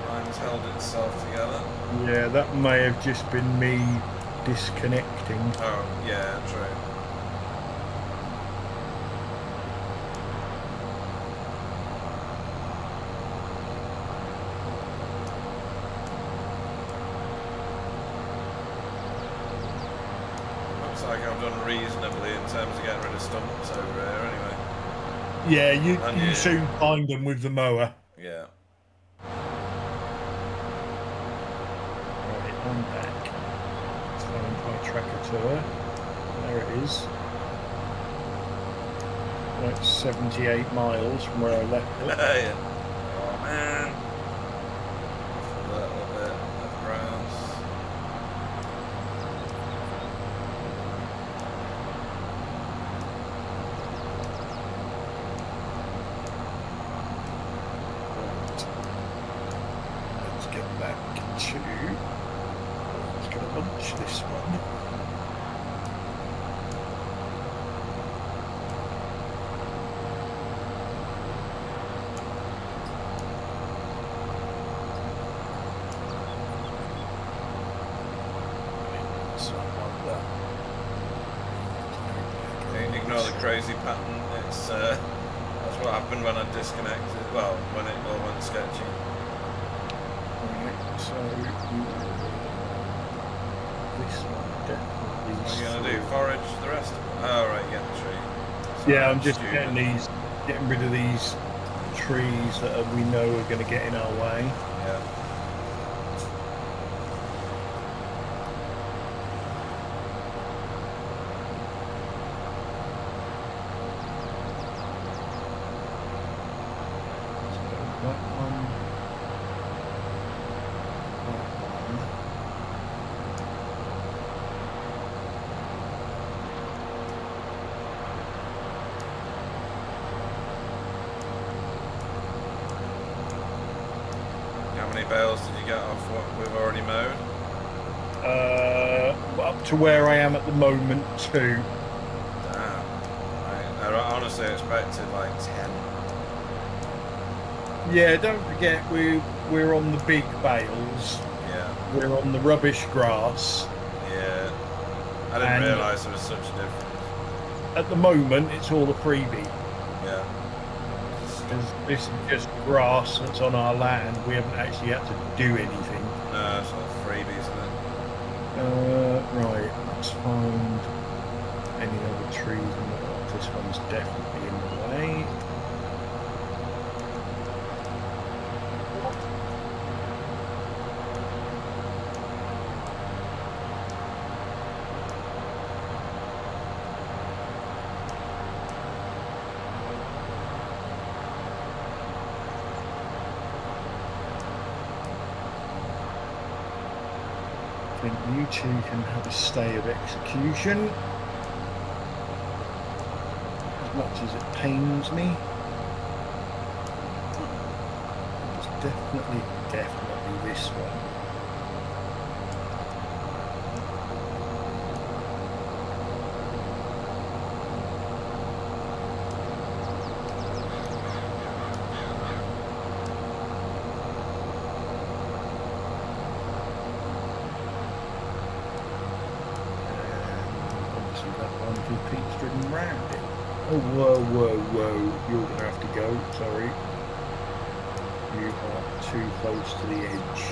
Mine's held itself together. Yeah, that may have just been me disconnecting. Oh, yeah, true. Looks like I've done reasonably in terms of getting rid of stumps over here anyway. Yeah, And you you. soon find them with the mower. Yeah. Right, I'm back. Let's find my tracker tour. There it is. Like 78 miles from where I left it. Yeah. Oh man. A little bit of grass. Let's get back to. Let's get a bunch this one. Something like that. ignore the crazy pattern. It's that's what happened when I disconnected. Well, when it all went sketchy. Right, so this one definitely. What are you gonna do? Forage the rest of it? Oh right, get the tree. Yeah, I'm just getting rid of these trees that we know are going to get in our way. Yeah. That one. How many bales did you get off what we've already mowed? Up to where I am at the moment, 2. Damn. I honestly expected like 10. Yeah, don't forget we're on the big bales. Yeah. We're on the rubbish grass. Yeah. I didn't realise there was such a difference. At the moment, it's all a freebie. Yeah. Because this is just grass that's on our land. We haven't actually had to do anything. No, it's all freebie, isn't it? Right, let's find any other trees in the park. This one's definitely in the way. I think you two can have a stay of execution. As much as it pains me. It's definitely this one. Pete's driven round it. Oh, whoa. You're going to have to go. Sorry. You are too close to the edge.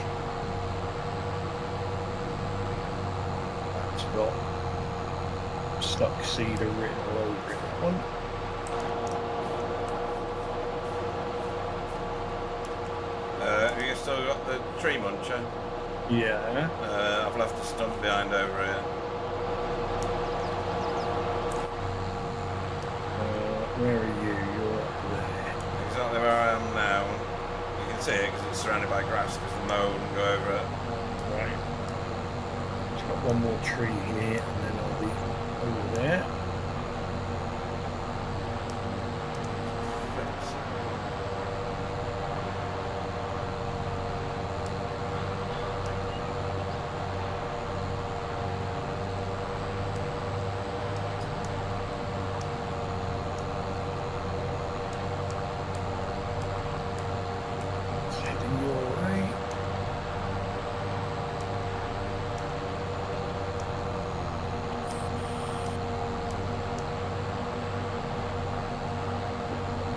That's got stuck cedar written all over it, that one. Have you still got the tree muncher? Yeah. I've left the stump behind over here. Where are you? You're up there. Exactly where I am now. You can see it because it's surrounded by grass because the mow wouldn't go over it. Right. Just got one more tree here and then I'll be over there.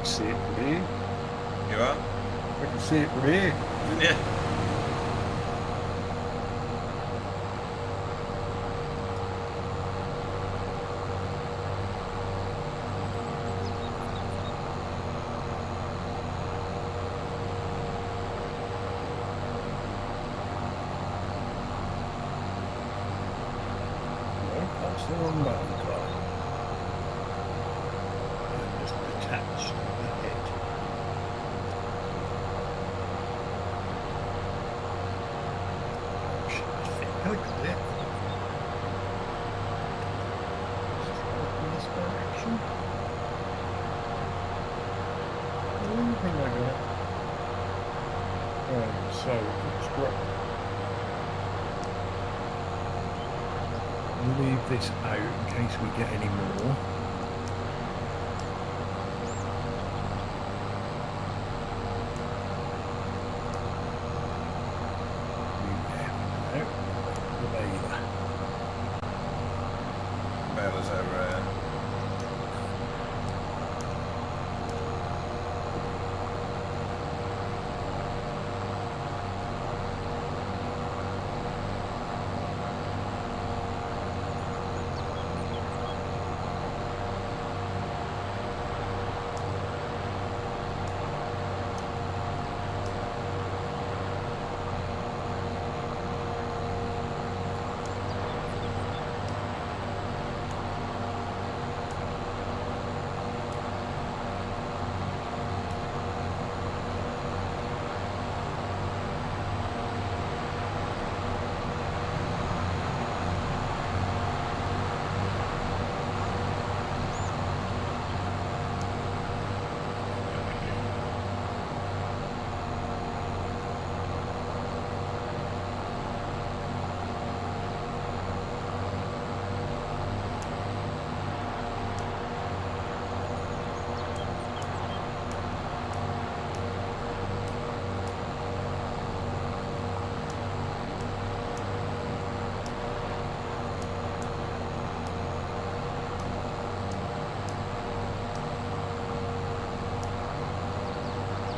See it from here. You are? I can see it from here. Yeah. No, that's the wrong button, Clyde. Just detached the head. Should I think I got it? In this direction. I don't think I got it. So let's grab. We'll leave this out in case we get any more. Bailers over here.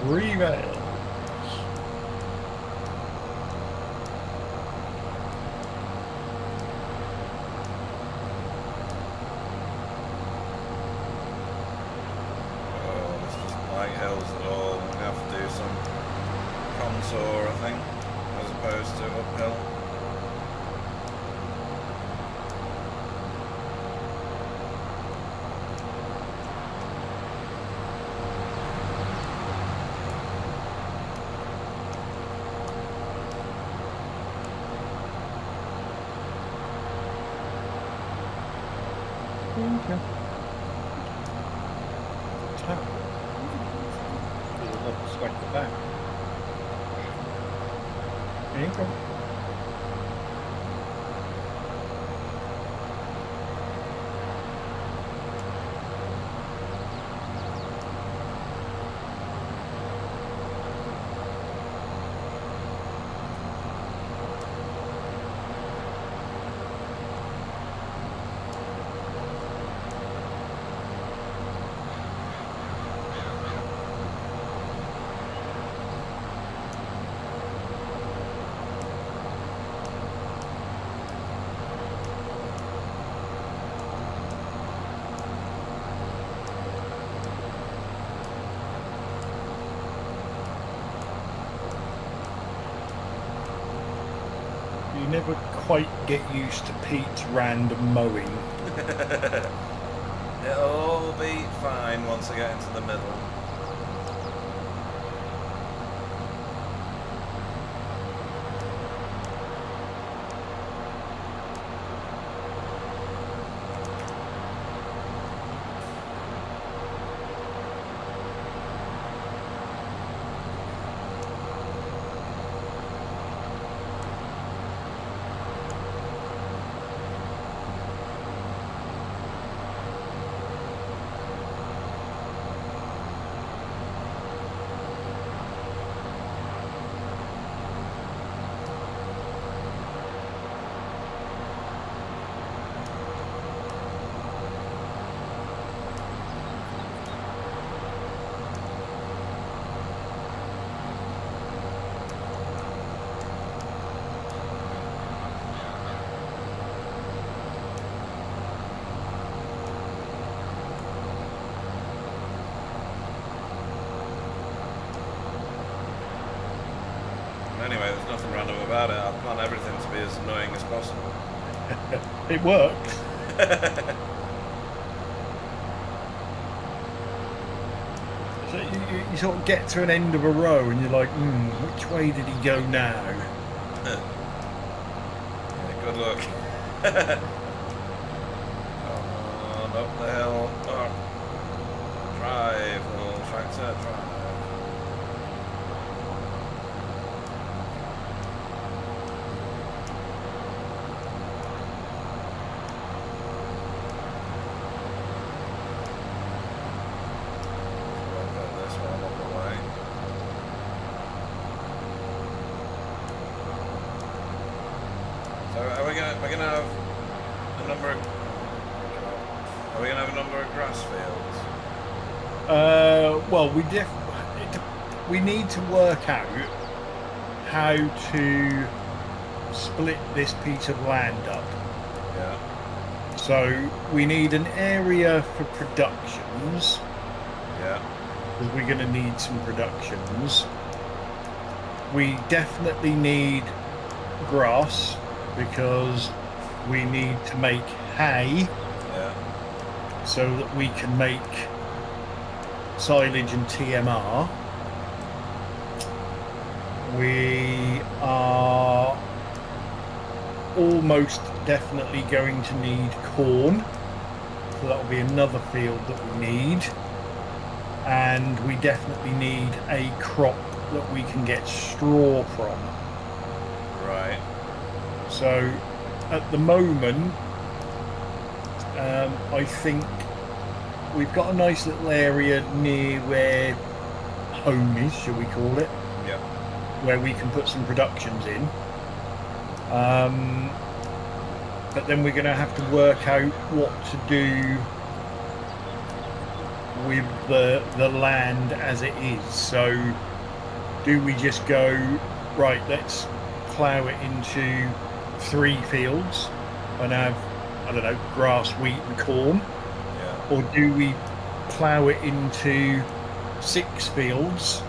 Prevails. Oh, this doesn't like hills at all. I'm going to have to do some contour, I think, as opposed to uphill. Thank you. Tap. There's a lot of sweat at the back. There you go. You never quite get used to Pete's random mowing. It'll all be fine once I get into the middle. Anyway, there's nothing random about it. I plan everything to be as annoying as possible. It works. So you sort of get to an end of a row and you're like, which way did he go now? Yeah, good luck. On up the hill. Oh. Drive, little tractor, drive. We're gonna have a number of. Are we gonna have a number of grass fields? Well, we need to work out how to split this piece of land up. Yeah. So we need an area for productions. Yeah. Because we're going to need some productions. We definitely need grass because we need to make hay. Yeah. So that we can make silage and TMR. We are almost definitely going to need corn. So that will be another field that we need. And we definitely need a crop that we can get straw from. Right. So at the moment, I think we've got a nice little area near where home is, shall we call it? Yeah. Where we can put some productions in. But then we're going to have to work out what to do with the land as it is. So do we just go, right, let's plough it into 3 fields and have, I don't know, grass, wheat and corn? Yeah. Or do we plough it into 6 fields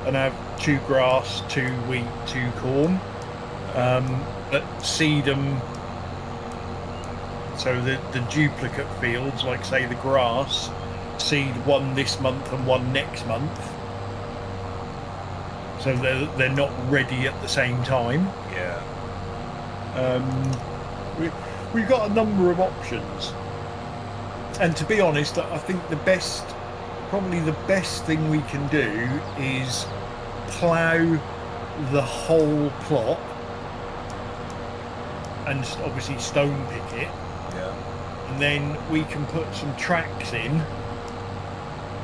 and have 2 grass, 2 wheat, 2 corn? But seed them, so the duplicate fields, like say the grass, seed one this month and one next month, so they're not ready at the same time. Yeah. We've got a number of options, and to be honest, I think probably the best thing we can do is plough the whole plot and obviously stone pick it. Yeah. And then we can put some tracks in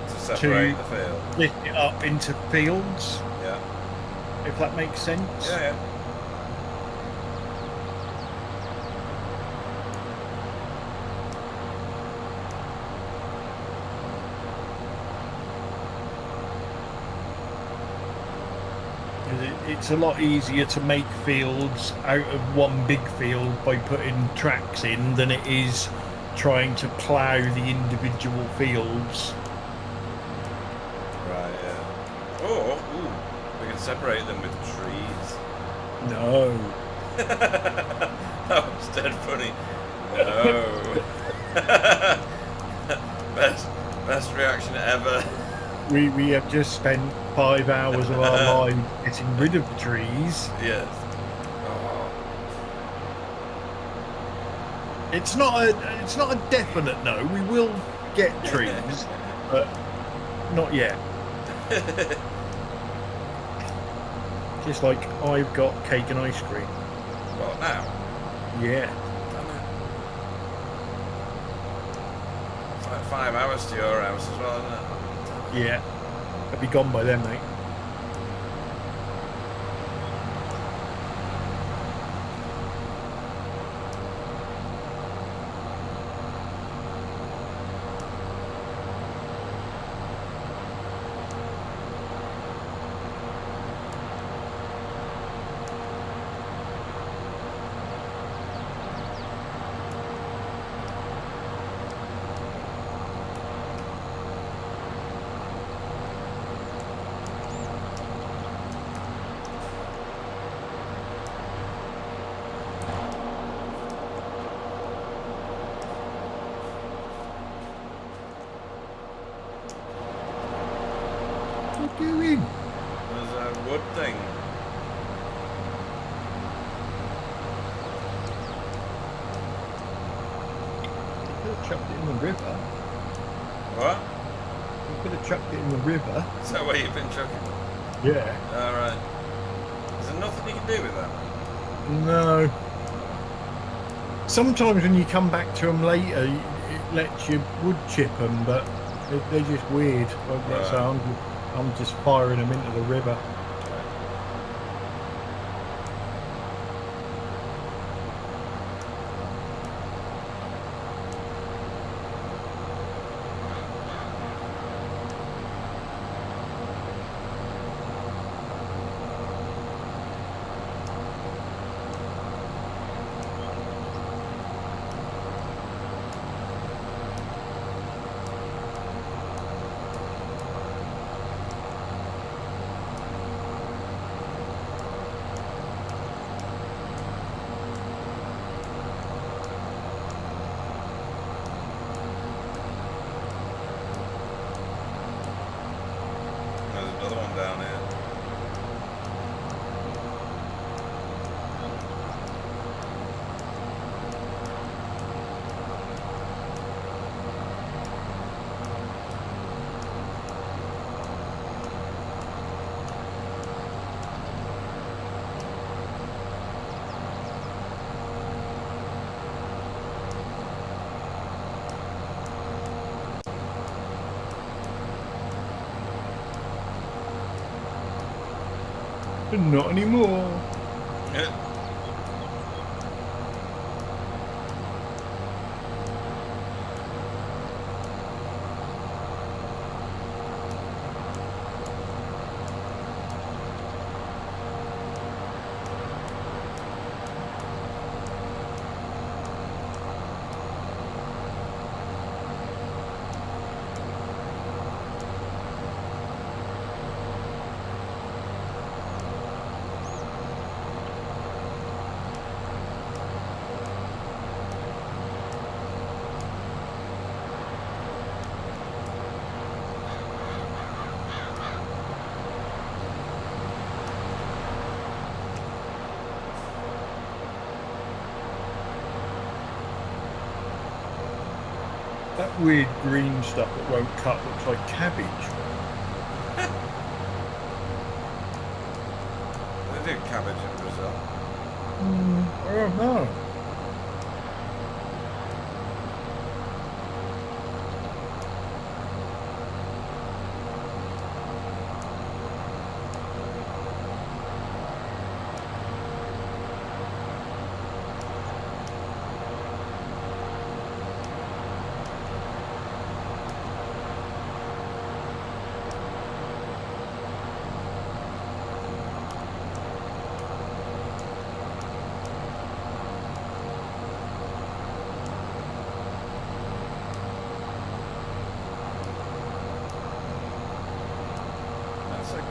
To separate the field. split it up into fields, Yeah. if that makes sense. Yeah, yeah. It's a lot easier to make fields out of one big field by putting tracks in than it is trying to plough the individual fields. Right, yeah. Or, we can separate them with trees. No. That was dead funny. No. best reaction ever. We have just spent 5 hours of our lives getting rid of the trees. Yes. Oh. It's not a definite no. We will get trees, but not yet. Just like I've got cake and ice cream. What now? Yeah. Damn it. It's like 5 hours to your house as well, isn't it? Yeah. I'll be gone by then, mate. What are you doing? There's a wood thing. You could have chucked it in the river. What? You could have chucked it in the river. Is that where you've been chucking? Yeah. Alright. Is there nothing you can do with that? No. Sometimes when you come back to them later, it lets you wood chip them, but they're just weird. Like Right. so I'm just firing them into the river. There's another one down here. But not anymore. Yeah. weird green stuff that won't cut. Looks like cabbage. They do cabbage in Brazil. I don't know.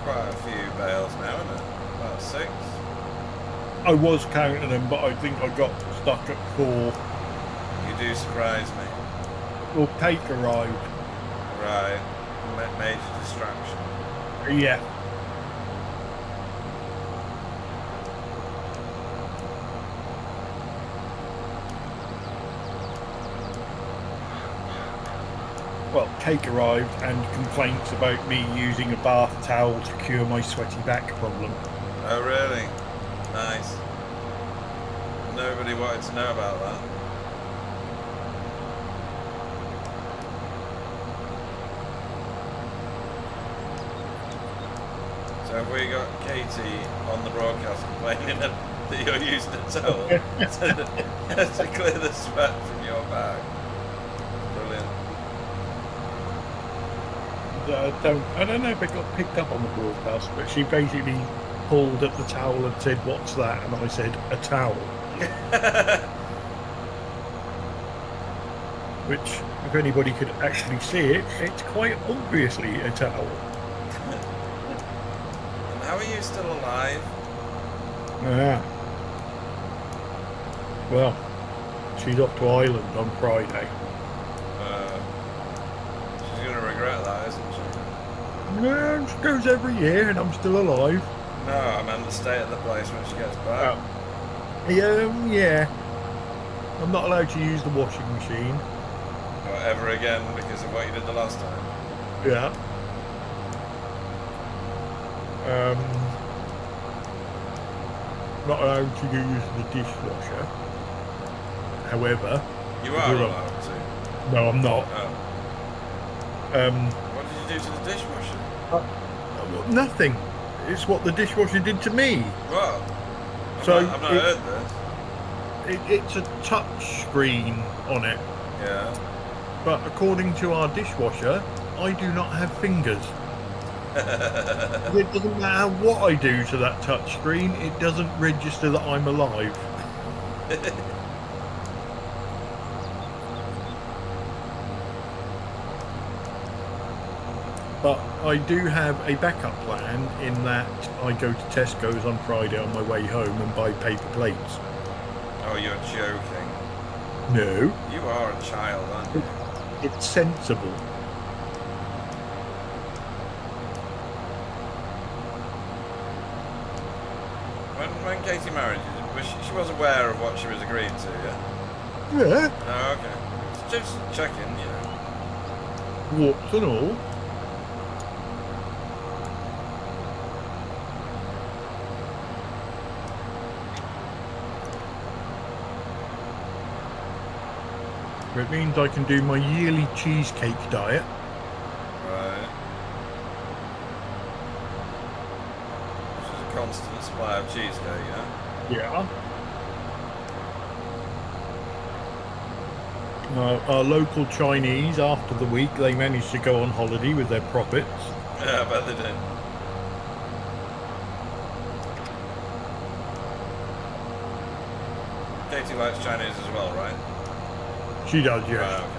Quite a few bales now, isn't it? About 6. I was counting them, but I think I got stuck at 4. You do surprise me. Well, cake arrived. Right. Major distraction. Yeah. Well, cake arrived and complaints about me using a bath towel to cure my sweaty back problem. Oh, really? Nice. Nobody wanted to know about that. So have we got Katie on the broadcast complaining that you're using a towel to clear the sweat from your back? Brilliant. I don't know if it got picked up on the broadcast, but she basically pulled at the towel and said, "What's that?" And I said, "A towel." Which, if anybody could actually see it, it's quite obviously a towel. And how are you still alive? Yeah. Well, she's off to Ireland on Friday. She's going to regret that, isn't she? No, she goes every year and I'm still alive. No, I meant to stay at the place when she gets back. Yeah. I'm not allowed to use the washing machine. Not ever again because of what you did the last time. Yeah. Not allowed to use the dishwasher. However, You are allowed to. no, I'm not. Oh. What did you do to the dishwasher? Nothing. It's what the dishwasher did to me. What? I've not heard this. It's a touch screen on it. Yeah. But according to our dishwasher, I do not have fingers. It doesn't matter what I do to that touch screen, it doesn't register that I'm alive. But I do have a backup plan in that I go to Tesco's on Friday on my way home and buy paper plates. Oh, you're joking. No, You are a child, aren't you? it's sensible. When Katie married you, she was aware of what she was agreeing to, yeah? Yeah, Oh, okay. Just checking, you know. warts and all. It means I can do my yearly cheesecake diet. Right. Which is a constant supply of cheesecake, yeah? Yeah. Our local Chinese, after the week, they managed to go on holiday with their profits. Yeah, I bet they did. Katie likes Chinese as well, right? She does, yes. Right, okay.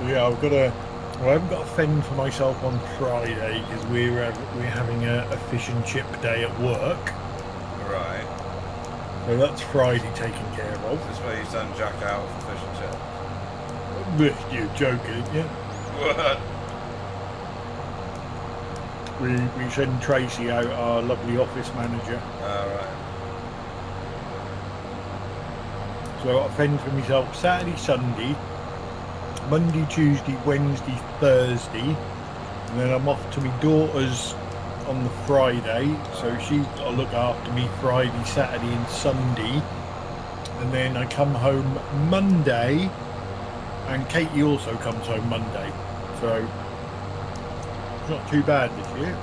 Yeah, I've got to Well, I haven't got a fend for myself on Friday because we're having a fish and chip day at work. Right. So that's Friday taken care of. Is this where you send Jack out for fish and chips? You're joking, yeah? What? We send Tracy out, our lovely office manager. Alright. So I've got a fend for myself Saturday, Sunday, Monday, Tuesday, Wednesday, Thursday, and then I'm off to my daughter's on the Friday, so she's got to look after me Friday, Saturday and Sunday, and then I come home Monday, and Katie also comes home Monday, so it's not too bad this year.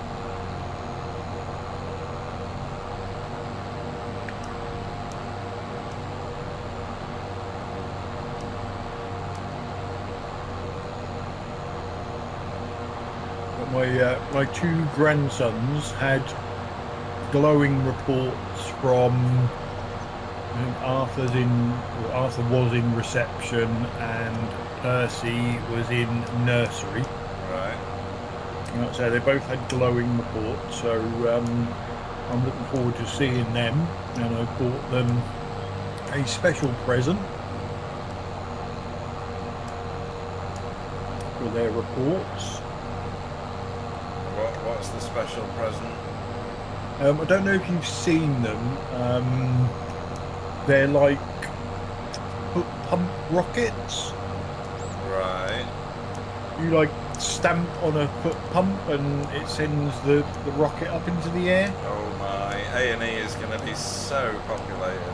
My two grandsons had glowing reports from, I think Arthur was in reception and Percy was in nursery. Right. Like I say, they both had glowing reports, so I'm looking forward to seeing them, and I bought them a special present for their reports. What's the special present? I don't know if you've seen them. They're like foot pump rockets. Right. You like stamp on a foot pump and it sends the rocket up into the air. Oh my, A&E is going to be so populated.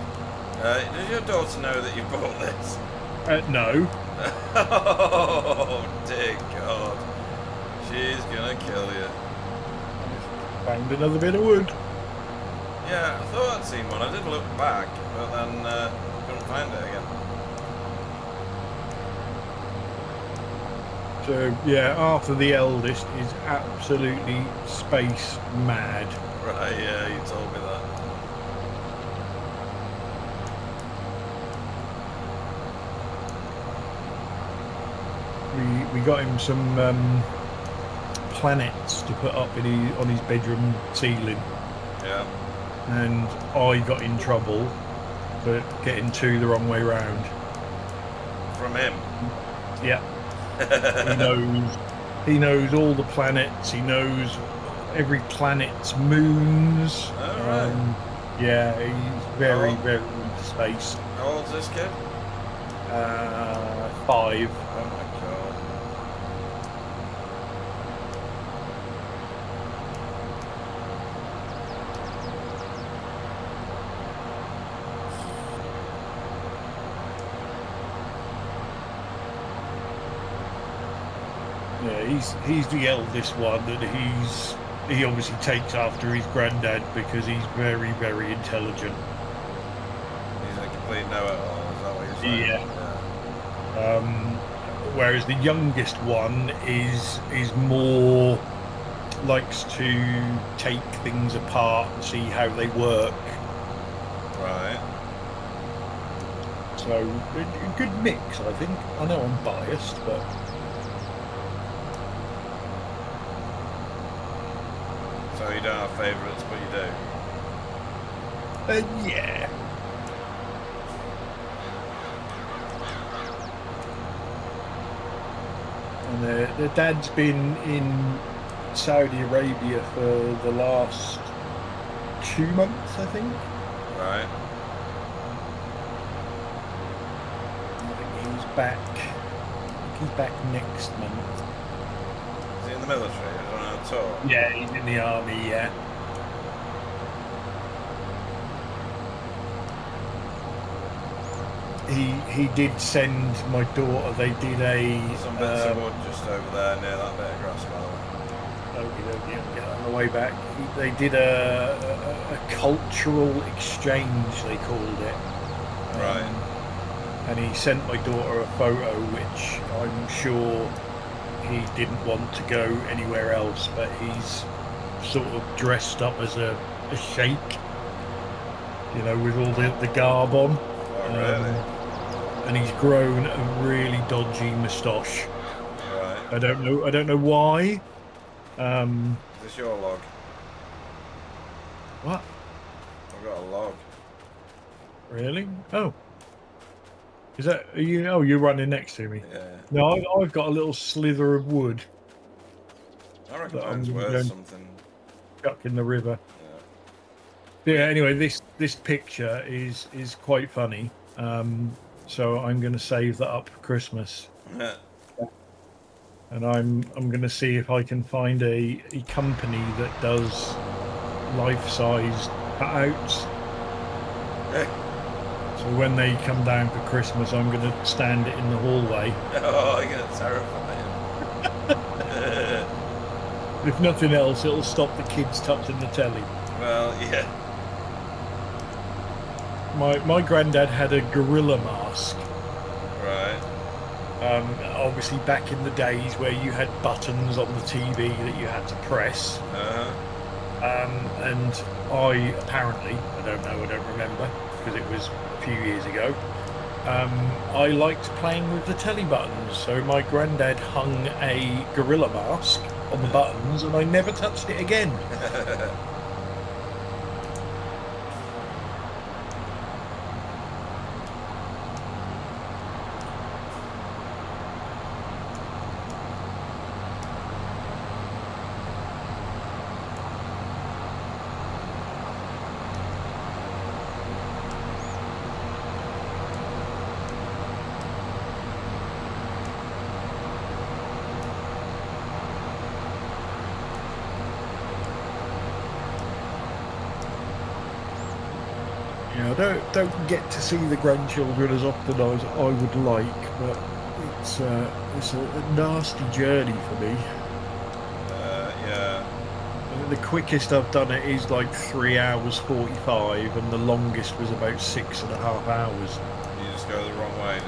Does your daughter know that you bought this? No. Oh dear God. She's going to kill you. Found another bit of wood. Yeah, I thought I'd seen one. I did look back, but then couldn't find it again. So yeah, Arthur the eldest is absolutely space mad. Right, yeah, you told me that. We got him some planets to put up on his bedroom ceiling, Yeah. and I got in trouble for getting two the wrong way round. From him? Yeah. He knows all the planets. He knows every planet's moons. Oh, right. Yeah, he's very into space. How old's this kid? 5. Oh my God. Yeah, he's the eldest one, and he obviously takes after his granddad because he's very, very intelligent. He's a complete know-it-all, is that what you're saying? Yeah. Whereas the youngest one is more likes to take things apart and see how they work. Right. So a good mix, I think. I know I'm biased, but So you don't have favourites, but you do? yeah. And the dad's been in Saudi Arabia for the last 2 months, I think. Right. I think he's back. I think he's back next month. Is he in the military? Is he on a tour? Yeah, he's in the army. Yeah. He did send my daughter. They did Some bits of wood just over there near that bit of grass, by the way. on the way back. They did a cultural exchange, they called it. Right. And he sent my daughter a photo, which I'm sure he didn't want to go anywhere else, but he's sort of dressed up as a sheikh, you know, with all the garb on. Oh, really? And he's grown a really dodgy moustache. Right. I don't know. I don't know why. Is this your log? What? I've got a log. Really? Oh, is that are you? Oh, you're running next to me. Yeah. No, I've got a little slither of wood I reckon that I'm mine's going to go worth and something. chuck in the river. Yeah. Yeah. Anyway, this picture is quite funny. So I'm going to save that up for Christmas, and I'm going to see if I can find a company that does life-size cutouts. So when they come down for Christmas, I'm going to stand it in the hallway. Oh, you're gonna terrify him. If nothing else, it'll stop the kids touching the telly. Well, yeah. My granddad had a gorilla mask. Right. Obviously, back in the days where you had buttons on the TV that you had to press. And I apparently, I don't know, I don't remember because it was a few years ago. I liked playing with the telly buttons, so my granddad hung a gorilla mask on the buttons, and I never touched it again. You know, don't get to see the grandchildren as often as I would like, but it's a nasty journey for me. Yeah. The quickest I've done it is like 3 hours 45, and the longest was about 6.5 hours. You just go the wrong way,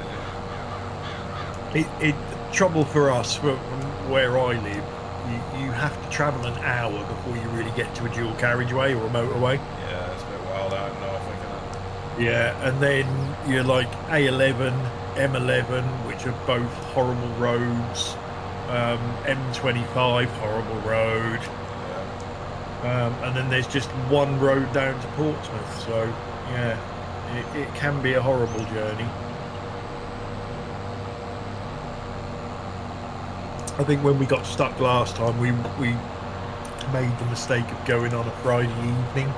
did you? It trouble for us from where I live. You have to travel an hour before you really get to a dual carriageway or a motorway. Yeah, it's a bit wild out in Norfolk, isn't it? Yeah, and then you're like A11, M11, which are both horrible roads. M25, horrible road. Yeah. And then there's just one road down to Portsmouth. So, yeah, it can be a horrible journey. I think when we got stuck last time, we made the mistake of going on a Friday evening.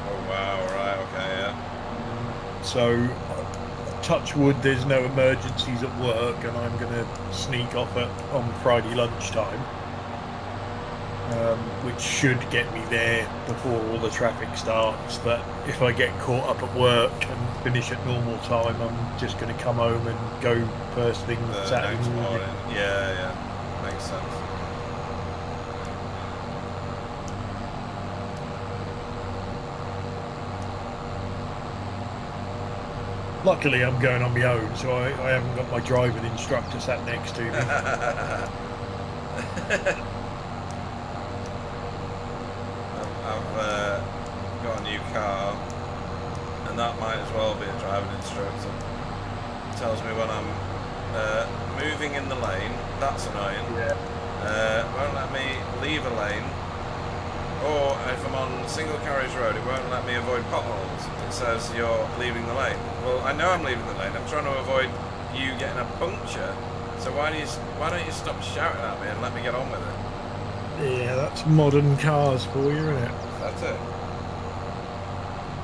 Oh wow! Right. Okay. Yeah. So, touch wood, there's no emergencies at work, and I'm going to sneak off on Friday lunchtime, which should get me there before all the traffic starts. But if I get caught up at work and finish at normal time, I'm just going to come home and go first thing Saturday Next morning. morning. Yeah. Makes sense. Luckily, I'm going on my own, so I haven't got my driving instructor sat next to me. I've got a new car, and that might as well be a driving instructor. It tells me when I'm moving in the lane. That's annoying. Yeah. Won't let me leave a lane, or if I'm on single carriage road, it won't let me avoid potholes. It says you're leaving the lane. Well, I know I'm leaving the lane. I'm trying to avoid you getting a puncture. So why don't you stop shouting at me and let me get on with it? Yeah, that's modern cars for you, isn't it? That's it.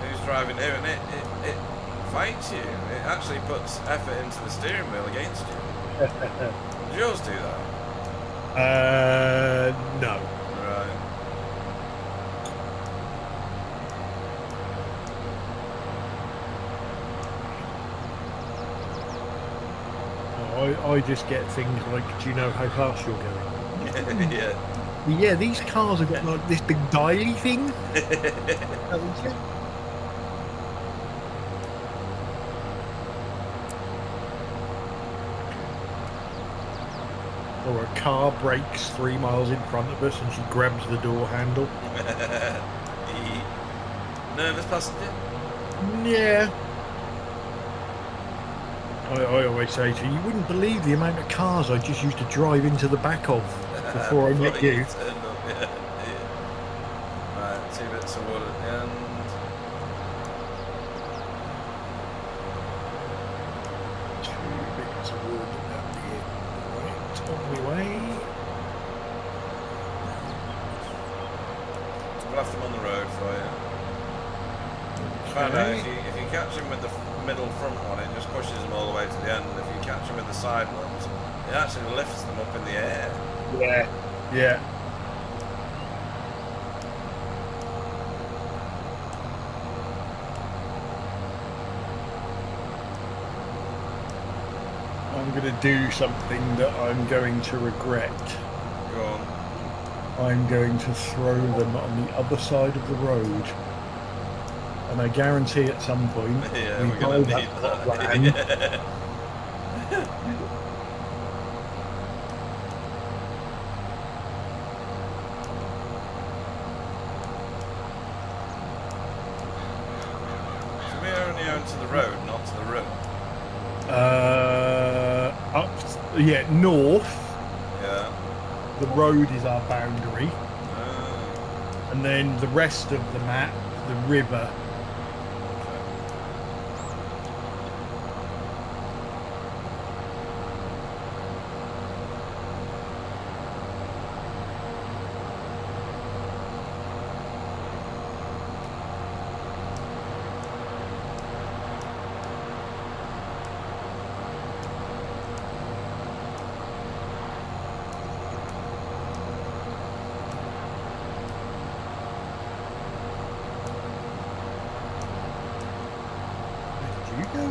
Who's driving who? And it fights you. It actually puts effort into the steering wheel against you. Does yours do that? No. Right. I just get things like, do you know how fast you're going? Yeah. Yeah, these cars have got like this big dialy thing. Or a car brakes 3 miles in front of us and she grabs the door handle. Nervous passenger? Yeah. I always say to you, you wouldn't believe the amount of cars I just used to drive into the back of before I Before met you you. turned up, yeah. Right, 2 bits of wood at the end. Two bits of wood at the end. Right, on my way. We'll have them on the road for you. Found out Okay. if you catch him with the middle front one, it just pushes them all the way to the end. If you catch him with the side ones, it actually lifts them up in the air. Yeah. Yeah. I'm going to do something that I'm going to regret. Go on. I'm going to throw them on the other side of the road. And I guarantee at some point Yeah, we we're buy gonna that need plot of that. land. So we only own to the road, not to the river. Yeah, north. Yeah. The road is our boundary, Oh, and then the rest of the map, the river. Where did you go?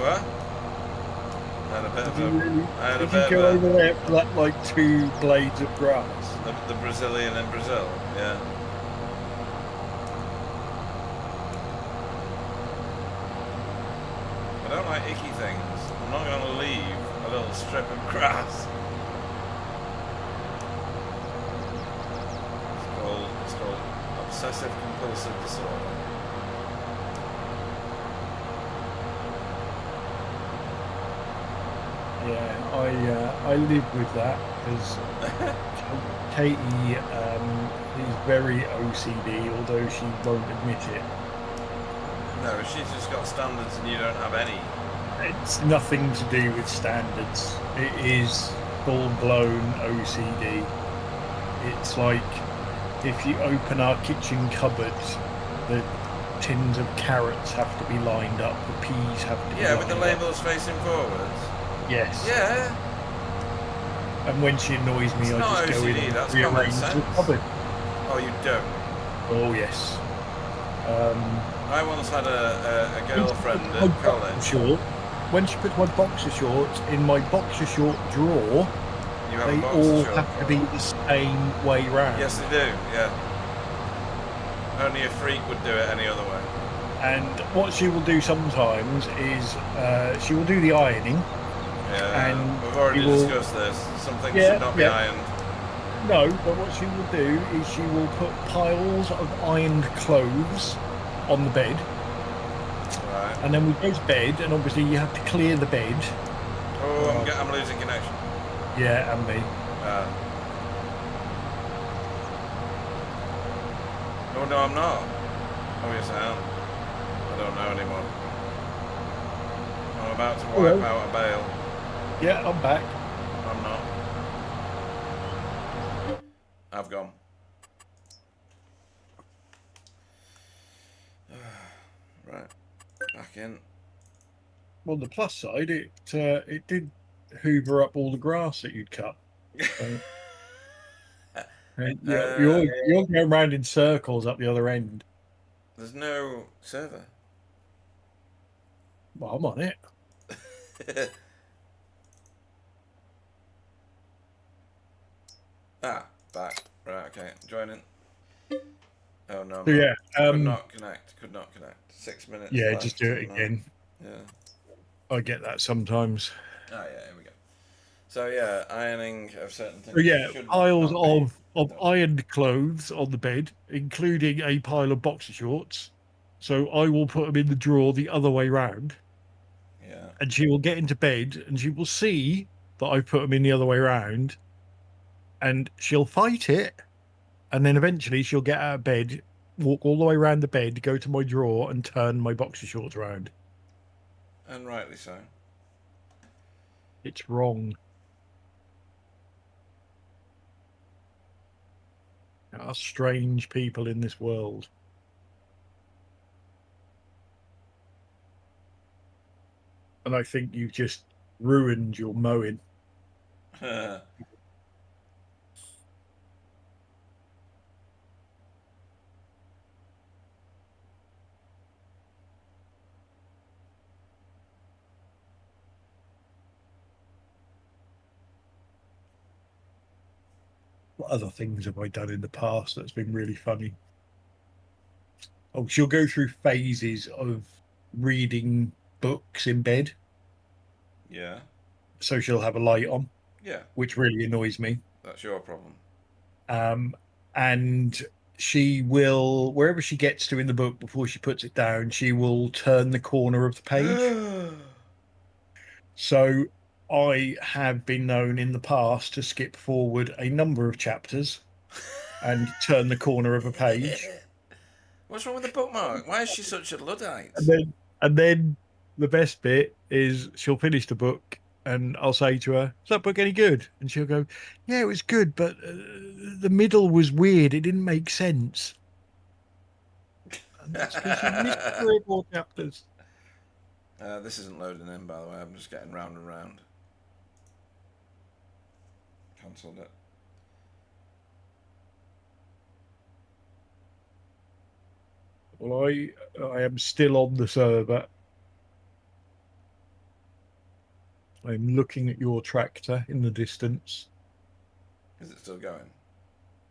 what? I had a Did you bit go of over there for that like 2 blades of grass? the Brazilian in Brazil. Yeah. I don't like icky things. I'm not going to leave a little strip of grass. It's called obsessive compulsive disorder. Yeah, I live with that because Katie is very OCD, although she won't admit it. No, she's just got standards and you don't have any. It's nothing to do with standards. It is full-blown OCD. It's like if you open our kitchen cupboard, the tins of carrots have to be lined up, the peas have to be Yeah, with the lined up. labels facing forwards. Yes. Yeah. And when she annoys me, It's I not just go in OCD, and that's common rearrange the sense. cupboard. Oh, you don't. Oh yes. I once had a girlfriend My at boxer college. short. When she puts my boxer shorts in my boxer short drawer, You have they a boxer all short have to drawer. be the same way round. Yes, they do. Yeah. Only a freak would do it any other way. And what she will do sometimes is she will do the ironing. Yeah. And We've already she will- discussed this. Some things Yeah, should not be yeah. ironed. No, but what she will do is she will put piles of ironed clothes on the bed, Right. and then we go to bed, and obviously you have to clear the bed. Oh, I'm losing connection. Yeah, and me. Oh no, I'm not. Oh yes, I am. I don't know anymore. I'm about to wipe out a bale. Yeah, I'm back. I'm not. I've gone. Right. Back in. Well, the plus side, it did hoover up all the grass that you'd cut. So, you're going round in circles up the other end. There's no server. Well, I'm on it. Back. Right, okay. Joining. Oh no. So, yeah. Could not connect. Could not connect. 6 minutes. Yeah, left just do it on that. again. Yeah. I get that sometimes. Oh yeah, here we go. So yeah, ironing of certain things. So, yeah, should piles not of be done. ironed clothes on the bed, including a pile of boxer shorts. So I will put them in the drawer the other way round. Yeah. and she will get into bed and she will see that I put them in the other way around, and she'll fight it, and then eventually she'll get out of bed, walk all the way around the bed, go to my drawer, and turn my boxer shorts around. And rightly so. It's wrong. There are strange people in this world. And I think you've just ruined your mowing. What other things have I done in the past that's been really funny? Oh, she'll go through phases of reading books in bed. Yeah. So she'll have a light on, Yeah. which really annoys me. That's your problem. Um, and she will, wherever she gets to in the book before she puts it down, she will turn the corner of the page. So I have been known in the past to skip forward a number of chapters and turn the corner of a page. What's wrong with the bookmark? Why is she such a And Luddite? then the best bit is she'll finish the book and I'll say to her, "Is that book any good?" And she'll go, "Yeah, it was good, but the middle was weird. It didn't make sense." And that's because you missed 3 or 4 chapters. This isn't loading in, by the way. I'm just getting round and round. Cancelled it. Well, I am still on the server. I'm looking at your tractor in the distance. Is it still going?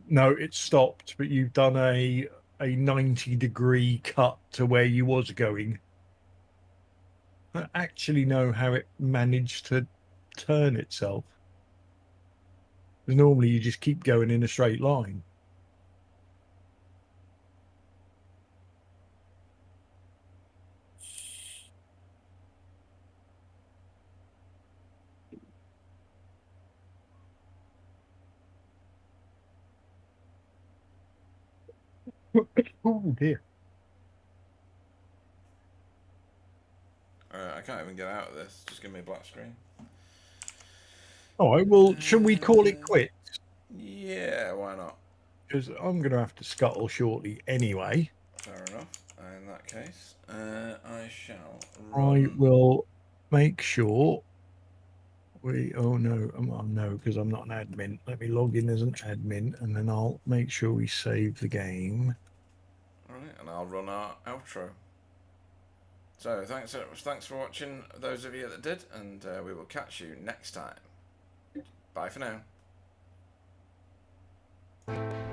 No, it's stopped, but you've done a 90-degree cut to where you was going. I don't actually know how it managed to turn itself. Because normally you just keep going in a straight line. Oh dear. I can't even get out of this. Just give me a black screen. All right, well, shall we call it quits? Yeah, why not? Because I'm going to have to scuttle shortly anyway. Fair enough. In that case, I shall I run. will make sure oh no, no, because I'm not an admin. Let me log in as an admin and then I'll make sure we save the game. Alright, and I'll run our outro. So, thanks for watching, those of you that did, and we will catch you next time. Bye for now.